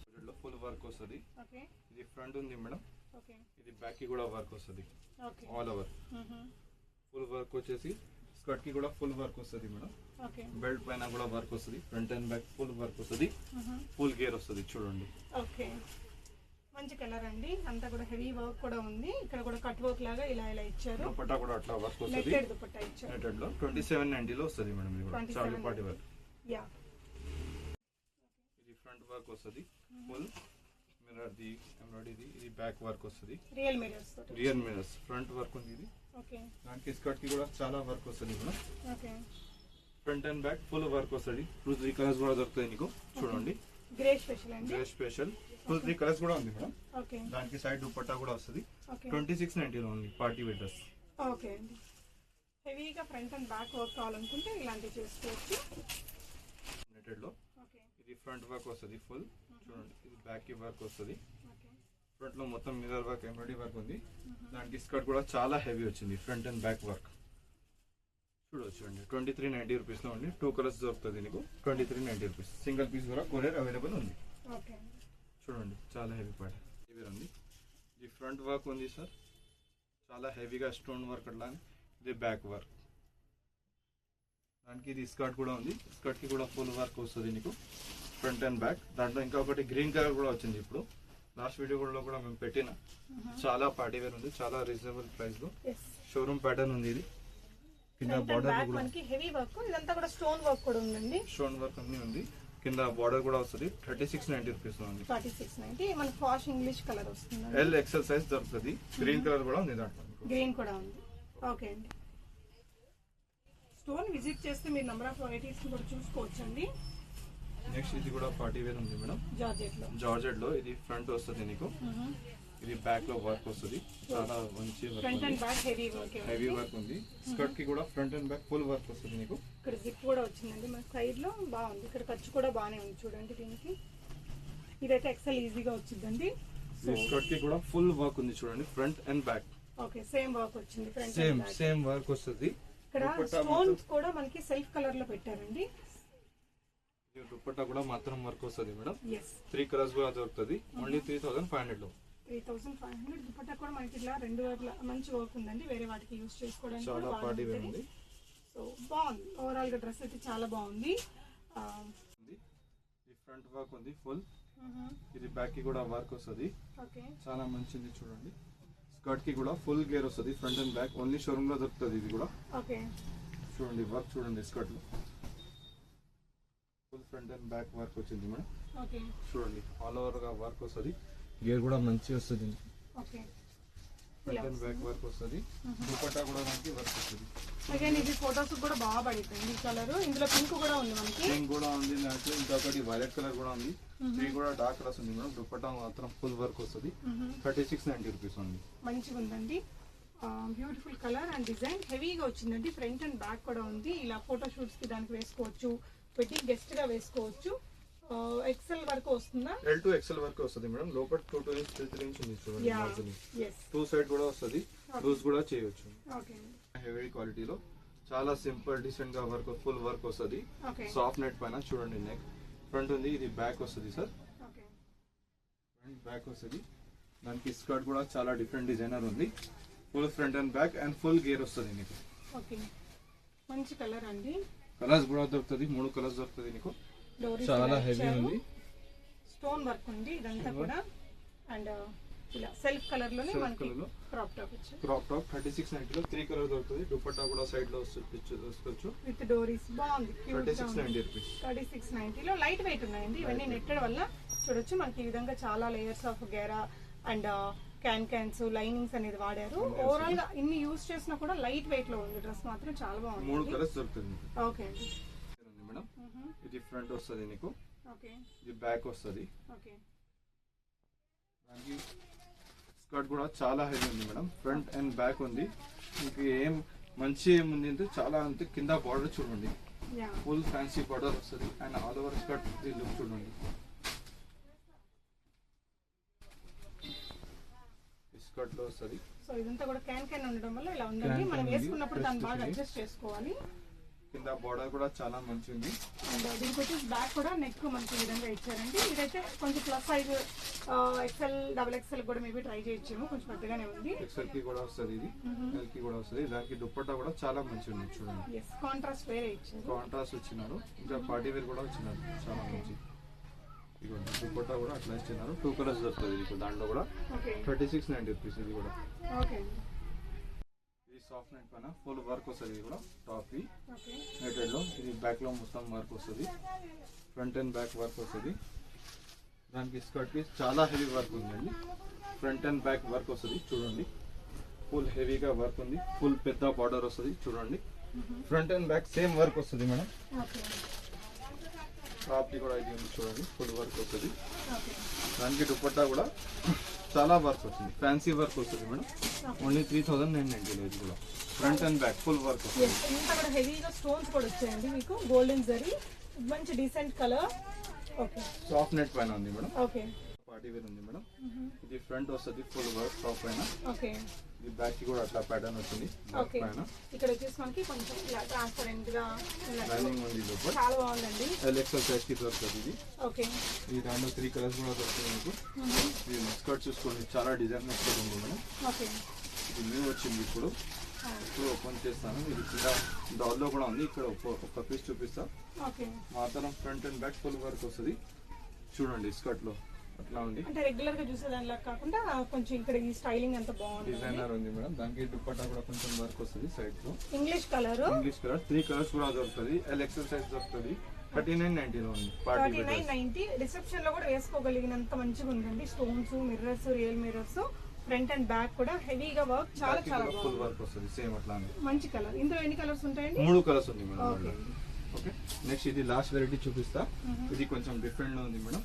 ఫుల్ వర్క్ వస్తుంది. ఓకే. ఇది ఫ్రంట్ ఉంది మేడం. ఓకే. ఇది బ్యాక్ కి కూడా వర్క్ వస్తుంది. Okay. All over full work వచ్చేసి స్కర్ట్ కి కూడా ఫుల్ వర్క్ వస్తుంది మేడం. ఓకే. బెల్ట్ పైన కూడా వర్క్ వస్తుంది. Front and back full work వస్తుంది. ఫుల్ గేర్ వస్తుంది చూడండి. ఓకే. మంచి కలర్ అండి. అంతా కూడా హెవీ వర్క్ కూడా ఉంది. ఇక్కడ కూడా కట్ వర్క్ లాగా ఇలా ఇచ్చారు. దుపట్టా కూడా అట్లా వర్క్ వస్తుంది. నెట్టెడ్ దుపట్టా ఇచ్చారు. నెట్టెడ్ లో 2790 లో వస్తుంది మేడం. ఇది కూడా చాలా పార్టీ వర్క్. యా. ఇది ఫ్రంట్ వర్క్ వస్తుంది ఫుల్. మిర్రర్ ది ఎంబ్రాయిడరీ ఇది బ్యాక్ వర్క్ వస్తుంది. రియల్ మిరర్స్ తోటి. రియల్ మిర్రర్స్ ఫ్రంట్ వర్క్ ఉంది ఇది. ఓకే. దానికి స్కర్ట్ కి కూడా చాలా వర్క్ వస్తుంది madam. Okay. Front and back full work వస్తుంది. 2-3 కలర్స్ కూడా దొరుకుతాయి నీకు. చూడండి గ్రే స్పెషల్ అండి. గ్రే స్పెషల్ 2-3 కలర్స్ కూడా ఉంది మేడం. ఓకే. దానికి సైడ్ దుపట్టా కూడా వస్తుంది. ఓకే. 2690 లో ఉంది పార్టీ వేర్ డ్రెస్. ఓకే అండి. హెవీగా ఫ్రంట్ అండ్ బ్యాక్ వర్క్ కావాలనుకుంటే ఇలాంటివి చేసుకోవచ్చు. నెటెడ్ లో ఓకే. ఇది ఫ్రంట్ వర్క్ వస్తుంది ఫుల్. చూడండి ఇది బ్యాక్ కి వర్క్ వస్తుంది. ఓకే. ఫ్రంట్ లో మొత్తం మిర్రర్ వర్క్ ఎంబ్రాయిడరీ వర్క్ ఉంది. దానికి స్కర్ట్ కూడా చాలా హెవీ వచ్చింది ఫ్రంట్ అండ్ బ్యాక్ వర్క్. చూడొచ్చు అండి 2390 రూపీస్ లో ఉంది. 2 కలర్స్ దొరుకుతుంది నీకు. 2390 రూపీస్. సింగిల్ పీస్ కూడా కొరియర్ అవైలబుల్ ఉంది. ఓకే. చూడండి చాలా హెవీ పార్ట్ హెవీ ఉంది. ఇది ఫ్రంట్ వర్క్ ఉంది సార్, చాలా హెవీగా స్టోన్ వర్క్ అట్లా. ఇది బ్యాక్ వర్క్. దానికి ఇది స్కర్ట్ కూడా ఉంది. స్కర్ట్ కి కూడా ఫుల్ వర్క్ వస్తుంది నీకు ఫ్రంట్ అండ్ బ్యాక్. దాంట్లో ఇంకా ఒకటి గ్రీన్ కలర్ కూడా వచ్చింది. ఇప్పుడు లాస్ట్ వీడియోలో కూడా మేము పెట్టిన చాలా పార్టీ వేర్ ఉంది. చాలా రీజనబుల్ ప్రైస్ లో షోరూమ్ ప్యాటర్న్ ఉంది. ఇది కింద బార్డర్ మనకి హెవీ వర్క్, ఇదంతా కూడా స్టోన్ వర్క్ కూడా ఉందండి. స్టోన్ వర్క్ అన్ని ఉంది. కింద బార్డర్ కూడా వస్తుంది. 3690 రూపీస్ లో ఉంది. 3690 మన పాష్ ఇంగ్లీష్ కలర్ వస్తుంది. ఎల్ ఎక్సెల్ సైజ్ దొరుకుతుంది. గ్రీన్ కలర్ కూడా ఉంది దాంట్లో. గ్రీన్ కూడా ఉంది. ఓకే అండి. స్టోర్ విజిట్ చేస్తే మీరు నెంబర్ ఆఫ్ వెరైటీస్ కూడా చూసుకోవచ్చు అండి. నెక్స్ట్ ఇది కూడా పార్టీ వేర్ ఉంది మేడం. జార్జెట్ లో ఇది ఫ్రంట్ వస్తుంది నీకు. ఇది బ్యాక్ లో వర్క్ వస్తుంది. చాలా మంచి front and back heavy work ఉంది. స్కర్ట్ కి కూడా front and back full work వస్తుంది నీకు. ఇక్కడ జిప్ కూడా వచ్చిందండి మన సైడ్ లో. బాగుంది. ఇక్కడ ఖర్చు కూడా బాగానే ఉంది చూడండి. దీనికి ఇదైతే ఎక్సెల్ ఈజీగా వచ్చిందండి. స్కర్ట్ కి కూడా ఫుల్ వర్క్ ఉంది చూడండి front and back. Okay. Same work వచ్చింది. సేమ్ వర్క్ వస్తుంది. ఇక్కడ స్టోన్స్ కూడా మనకి సెల్ఫ్ కలర్ లో పెట్టారండి. దుపట్టా కూడా మాత్రం వర్క్ వస్తుంది మేడం. ఎస్. 3 కలర్స్ కూడా దొరుకుతుంది. ఓన్లీ 3500 లో. 3500 దుపట్టా కూడా మనకి ఇట్లా రెండు వైపులా మంచి వర్క్ ఉందండి. వేరే వాటికి యూస్ చేసుకోవడానికి చాలా పార్టీ వేర్ ఉంది. సో బాగుంది. ఓవరాల్ గా డ్రెస్ అయితే చాలా బాగుంది. ఈ ఫ్రంట్ వర్క్ ఉంది ఫుల్. ఇది బ్యాక్ కి కూడా వర్క్ వస్తుంది. ఓకే. చాలా మంచిది చూడండి. స్కర్ట్ కి కూడా ఫుల్ గేర్ వస్తుంది front and back. Only showroom లో దొరుకుతుంది ఇది కూడా. ఓకే. చూడండి వర్క్ చూడండి. స్కర్ట్ లో full front and back work వచ్చింది మేడం. ఓకే. చూడండి ఆల్ ఓవర్ గా వర్క్ వస్తుంది. గేర్ కూడా మంచి వస్తుంది. Okay. Front and back work వస్తుంది. దుపట్టా కూడా మనకి వర్క్ వస్తుంది. అగైన్ ఇది ఫోటోస్ కూడా బాగా పడుతుంది ఈ కలర్. ఇందులో పింక్ కూడా ఉంది మనకి. పింక్ కూడా ఉంది. నాకు ఇంకొకటి వైలెట్ కలర్ కూడా ఉంది. 3 కూడా డార్క్ కలర్స్ ఉంది మేడం. దుపట్టా మాత్రం ఫుల్ వర్క్ వస్తుంది. 3690 రూపీస్ ఉంది. మంచిగా ఉందండి. బ్యూటిఫుల్ కలర్ అండ్ డిజైన్ హెవీగా వచ్చిందండి. ఫ్రంట్ అండ్ బ్యాక్ కూడా ఉంది. ఇలా ఫోటో షూట్స్ కి దానికి వేసుకోవచ్చు. పెట్టి గెస్ట్ గా వేసుకోవచ్చు. ఎక్సెల్ వరకు వస్తుందా? L2 ఎక్సెల్ వరకు వస్తుంది మేడం. లోపల 2 ఇంచ్ 3 ఇంచ్ ఉంది చూడండి. yes. 2 సైడ్ కూడా వస్తుంది. లూజ్ కూడా చేయొచ్చు. ఓకే. హెవీ క్వాలిటీలో చాలా సింపుల్ డీసెంట్ గా వర్క్ ఫుల్ వర్క్ వస్తుంది. ఓకే. సాఫ్ట్ నెట్ పైన చూడండి. నెక్ ఫ్రంట్ ఉంది. ఇది బ్యాక్ వస్తుంది సార్. ఓకే. ఫ్రంట్ బ్యాక్ వస్తుంది. దానికి స్కర్ట్ కూడా చాలా డిఫరెంట్ డిజైనర్ ఉంది. Full front and back and full గేర్ వస్తుంది నీకు. ఓకే. మంచి కలర్ అండి. కలర్స్ కూడా దొరుకుతుంది. 3 కలర్స్ దొరుకుతుంది నీకు. చాలా హెవీ ఉంది. స్టోన్ వర్క్ ఉంది ఇదంతా కూడా. అండ్ ఇలా సెల్ఫ్ కలర్ లోనే మనకి క్రాప్ టాప్ వచ్చింది. క్రాప్ టాప్ 3690 లో 3 కలర్ దొరుకుతుంది. దుపట్టా కూడా సైడ్ లో వస్తుంది విత్ డోరీస్. బాగుంది. 3690 రూపీస్. 3690 లో లైట్ వెయిట్ ఉన్నాయండి. ఇవన్నీ నెట్టెడ్ వల్ల చూడొచ్చు మనకి ఈ విధంగా చాలా లేయర్స్ ఆఫ్ గేరా అండ్ క్యాన్స్ లైనింగ్స్ అనేది వాడారు. ఓవరాల్ గా ఇన్ని యూస్ చేసినా కూడా లైట్ వెయిట్ లో ఉంది. డ్రెస్ మాత్రం చాలా బాగుంది. 3 కలర్స్ దొరుకుతుంది. ఓకే అండి. మేడం ఇది ఫ్రంట్ వస్తుంది నీకు. ఓకే. ఇది బ్యాక్ వస్తుంది. ఓకే. దానికి స్కర్ట్ కూడా చాలా హెవీ ఉంది మేడం. ఫ్రంట్ అండ్ బ్యాక్ ఉంది. మీకు ఏం మంచి ఏముంది అంటే చాలా అంతే. కింద బార్డర్ చూడండి ఫుల్ ఫ్యాన్సీ బార్డర్ వస్తుంది. And all over skirt look చూడండి. స్కర్ట్ లో వస్తుంది. సో ఇదంతా కూడా క్యాన్ ఉండడం వల్ల ఇలా ఉందండి. మనం వేసుకున్నప్పుడు దాన్ని బాగా అడ్జస్ట్ చేసుకోవాలి. కింద బార్డర్ కూడా చాలా మంచి ఉంది. అండ్ దీనికి వచ్చేసి బ్యాక్ కూడా నెక్ మనకి ఈ విధంగా ఇచ్చారండి. ఇదైతే కొంచెం plus size XL double XL కూడా మేబీ ట్రై చేయొచ్చేమో. కొంచెం పెద్దగానే ఉంది. ఎక్సెల్ కి కూడా వస్తుంది. ఇది ఎల్ కి కూడా వస్తుంది. దానికి దుపట్టా కూడా చాలా మంచి ఉంది చూడండి. కాంట్రాస్ట్ వేరే ఇచ్చింది. కాంట్రాస్ట్ వచ్చినారు. ఇంకా పార్టీ వేర్ కూడా వచ్చినారు. చాలా మంచి దుపట్టా కూడా అట్లా ఇచ్చినారు. 2 కలర్స్ దొరుకుతుంది. ఇది దాంట్లో కూడా 3690 రూపీస్. ఇది కూడా ఓకే. ఇది సాఫ్ట్ నెట్ పైన ఫుల్ వర్క్ వస్తుంది. ఇది కూడా టాప్ కి ఓకే. నెటెడ్ లో. ఇది బ్యాక్ లో మొత్తం వర్క్ వస్తుంది. ఫ్రంట్ అండ్ బ్యాక్ వర్క్ వస్తుంది. దానికి స్కర్ట్ పీస్ చాలా హెవీ వర్క్ ఉందండి. ఫ్రంట్ అండ్ బ్యాక్ వర్క్ వస్తుంది చూడండి. ఫుల్ హెవీగా వర్క్ ఉంది. ఫుల్ పెద్ద బార్డర్ వస్తుంది చూడండి. Front and back same work వస్తుంది మేడం. ఓకే టాప్ది కూడా ఇది ఉంది చూడండి. ఫుల్ వర్క్ వస్తుంది. ఓకే దానికి దుపట్టా కూడా చాలా వర్క్ వస్తుంది. ఫ్యాన్సీ వర్క్ వస్తుంది మేడం. ఓన్లీ 3990 ఇది కూడా. Front and back full work వస్తుంది. ఇంత కూడా హెవీగా స్టోన్స్ కూడా వచ్చాయండి మీకు. గోల్డెన్ జరీ మంచి decent colour. Okay soft net పైన ఉంది మేడం. ఓకే పార్టీ వేర్ ఉంది మేడం. ఇది ఫ్రంట్ వస్తుంది ఫుల్ వర్క్ టాప్ పైన. ఓకే ఇది బ్యాక్ కి కూడా అట్లా ప్యాటర్న్ వచ్చింది బ్యాక్ ఓకే పైన. ఇక్కడ వచ్చేసి మనకి కొంచెం ఇలా ట్రాన్స్పరెంట్ గా లైనింగ్ ఉంది లోపల. చాలా బాగుందండి. ఎల్ఎక్స్ఎల్ సైజ్ కి దొరుకుతుంది ఇది. ఓకే ఈ దాంట్లో 3 కలర్స్ కూడా దొరుకుతుంది మీకు. ఇది స్కర్ట్ చూసుకోండి చాలా డిజైన్ స్కర్ట్ ఉంది మేడం. ఓకే ఇది న్యూ వచ్చింది ఇప్పుడు. ఇప్పుడు ఓపెన్ చేస్తాను. ఇది కింద డాల్లో కూడా ఉంది. ఇక్కడ ఒక పీస్ చూపిస్తా. ఓకే మాత్రం front and back full work వస్తుంది చూడండి. స్కర్ట్ లో అట్లా ఉంది. అంటే రెగ్యులర్ గా చూసే దానిలా కాకుండా కొంచెం ఇక్కడ ఈ స్టైలింగ్ అంతా బాగుంది. డిజైనర్ ఉంది మేడం. దానికి దుపట్టా కూడా కొంచెం వర్క్ వస్తుంది సైడ్ లో. English colour English colour 3 colours కూడా దొరుకుతుంది. ఎల్ఎక్స్ఎల్ సైజ్ దొరుకుతుంది. 3990 లో ఉంది. పార్టీ వేర్ 3990 రిసెప్షన్ లో కూడా వేసుకోగలిగినంత మంచిగా ఉందండి. Stones, mirrors, real mirrors, front and back కూడా హెవీగా వర్క్ చాలా చాలా ఫుల్ బాగుంది. వర్క్ వస్తుంది సేమ్ అట్లానే. మంచి కలర్. ఇందులో ఎన్ని కలర్స్ ఉంటాయండి? 3 కలర్స్ ఉంది మేడం. ఓకే ఓకే నెక్స్ట్ ఇది లాస్ట్ వెరైటీ చూపిస్తా. ఇది కొంచెం డిఫరెంట్ లో ఉంది మేడం.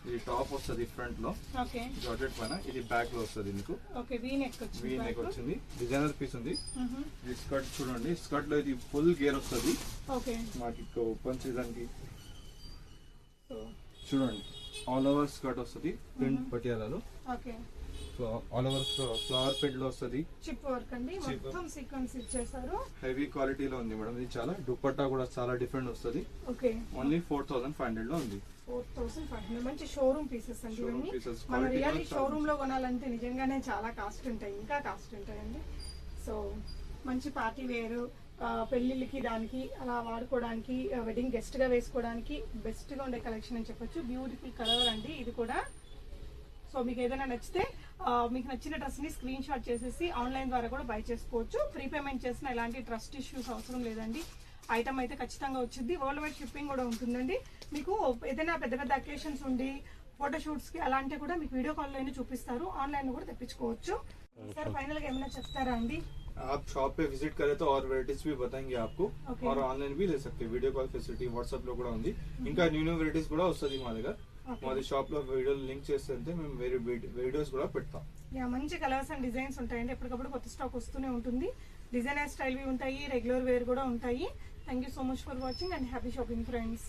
ఇది టాప్ వస్తుంది ఫ్రంట్ లో ఓకే జార్జెట్ పైన. ఇది బ్యాక్ లో వస్తుంది మీకు. ఓకే వీ నెక్ వచ్చింది. వీ నెక్ వచ్చింది. డిజైనర్ పీస్ ఉంది. ఇది స్కర్ట్ చూడండి. స్కర్ట్ లో ఇది ఫుల్ గేర్ వస్తుంది. ఓకే మాకు ఓపెన్ సీజన్ కి సో చూడండి. ఆల్ ఓవర్ స్కర్ట్ వస్తుంది ప్రింట్ పటియాలలో. Okay all over flower print లో వస్తుంది. చిప్ వర్క్ అండి. మొత్తం సీక్వెన్స్ ఇచ్చేసారు. హెవీ క్వాలిటీలో ఉంది మేడం. ఇది చాలా దుపట్టా కూడా చాలా డిఫరెంట్ వస్తుంది. ఓకే ఓన్లీ 4500 లో ఉంది. 4500 మంచి షోరూమ్ పీసెస్ అండి Showroom ఇవన్నీ. pieces. మన Quality రియల్లీ కూడా షోరూమ్ లో కొనాలంటే నిజంగానే చాలా కాస్ట్ ఉంటాయి. ఇంకా కాస్ట్ ఉంటాయండి. సో మంచి పార్టీ వేరు పెళ్లిళ్ళకి దానికి అలా వాడుకోవడానికి వెడ్డింగ్ గెస్ట్ గా వేసుకోవడానికి బెస్ట్ గా ఉండే కలెక్షన్ అని చెప్పొచ్చు. బ్యూటిఫుల్ కలర్ అండి ఇది కూడా. సో మీకు ఏదైనా నచ్చితే మీకు నచ్చిన డ్రెస్ ని స్క్రీన్ షాట్ చేసేసి ఆన్లైన్ ద్వారా కూడా బై చేసుకోవచ్చు. ప్రీ పేమెంట్ చేసిన ఎలాంటి ట్రస్ట్ ఇష్యూస్ అవసరం లేదండి. ఐటమ్ అయితే ఖచ్చితంగా వచ్చింది. వరల్డ్ వైడ్ షిప్పింగ్ కూడా ఉంటుందండి. మీకు ఏదైనా పెద్ద పెద్ద అకేషన్స్ ఉండి ఫోటోషూట్స్ కి అలాంటివి కూడా మీకు వీడియో కాల్ లోనే చూపిస్తారు. ఆన్లైన్ కూడా తెప్పించుకోవచ్చు. సార్ ఫైనల్ గా ఏమైనా చెప్తారా అండి? आप शॉप पे विजिट करें तो और वेराइटीज भी बताएंगे आपको. Okay. और ऑनलाइन भी ले सकते हैं. वीडियो कॉल फెసిలిటీ వాట్సాప్ లో కూడా ఉంది. ఇంకా న్యూ వెరైటీస్ కూడా వస్తుంది మా దగ్గర. మాది షాప్ లో వీడియో లింక్ చేస్తే మేము వేరే వీడియోస్ కూడా పెడతాం. యా మంచి కలర్స్ అండ్ డిజైన్స్ ఉంటాయండి. ఎప్పటికప్పుడు కొత్త స్టాక్ వస్తూనే ఉంటుంది. డిజైనర్ స్టైల్ ఉంటాయి, రెగ్యులర్ వేర్ కూడా ఉంటాయి. Thank you so much for watching and happy shopping friends.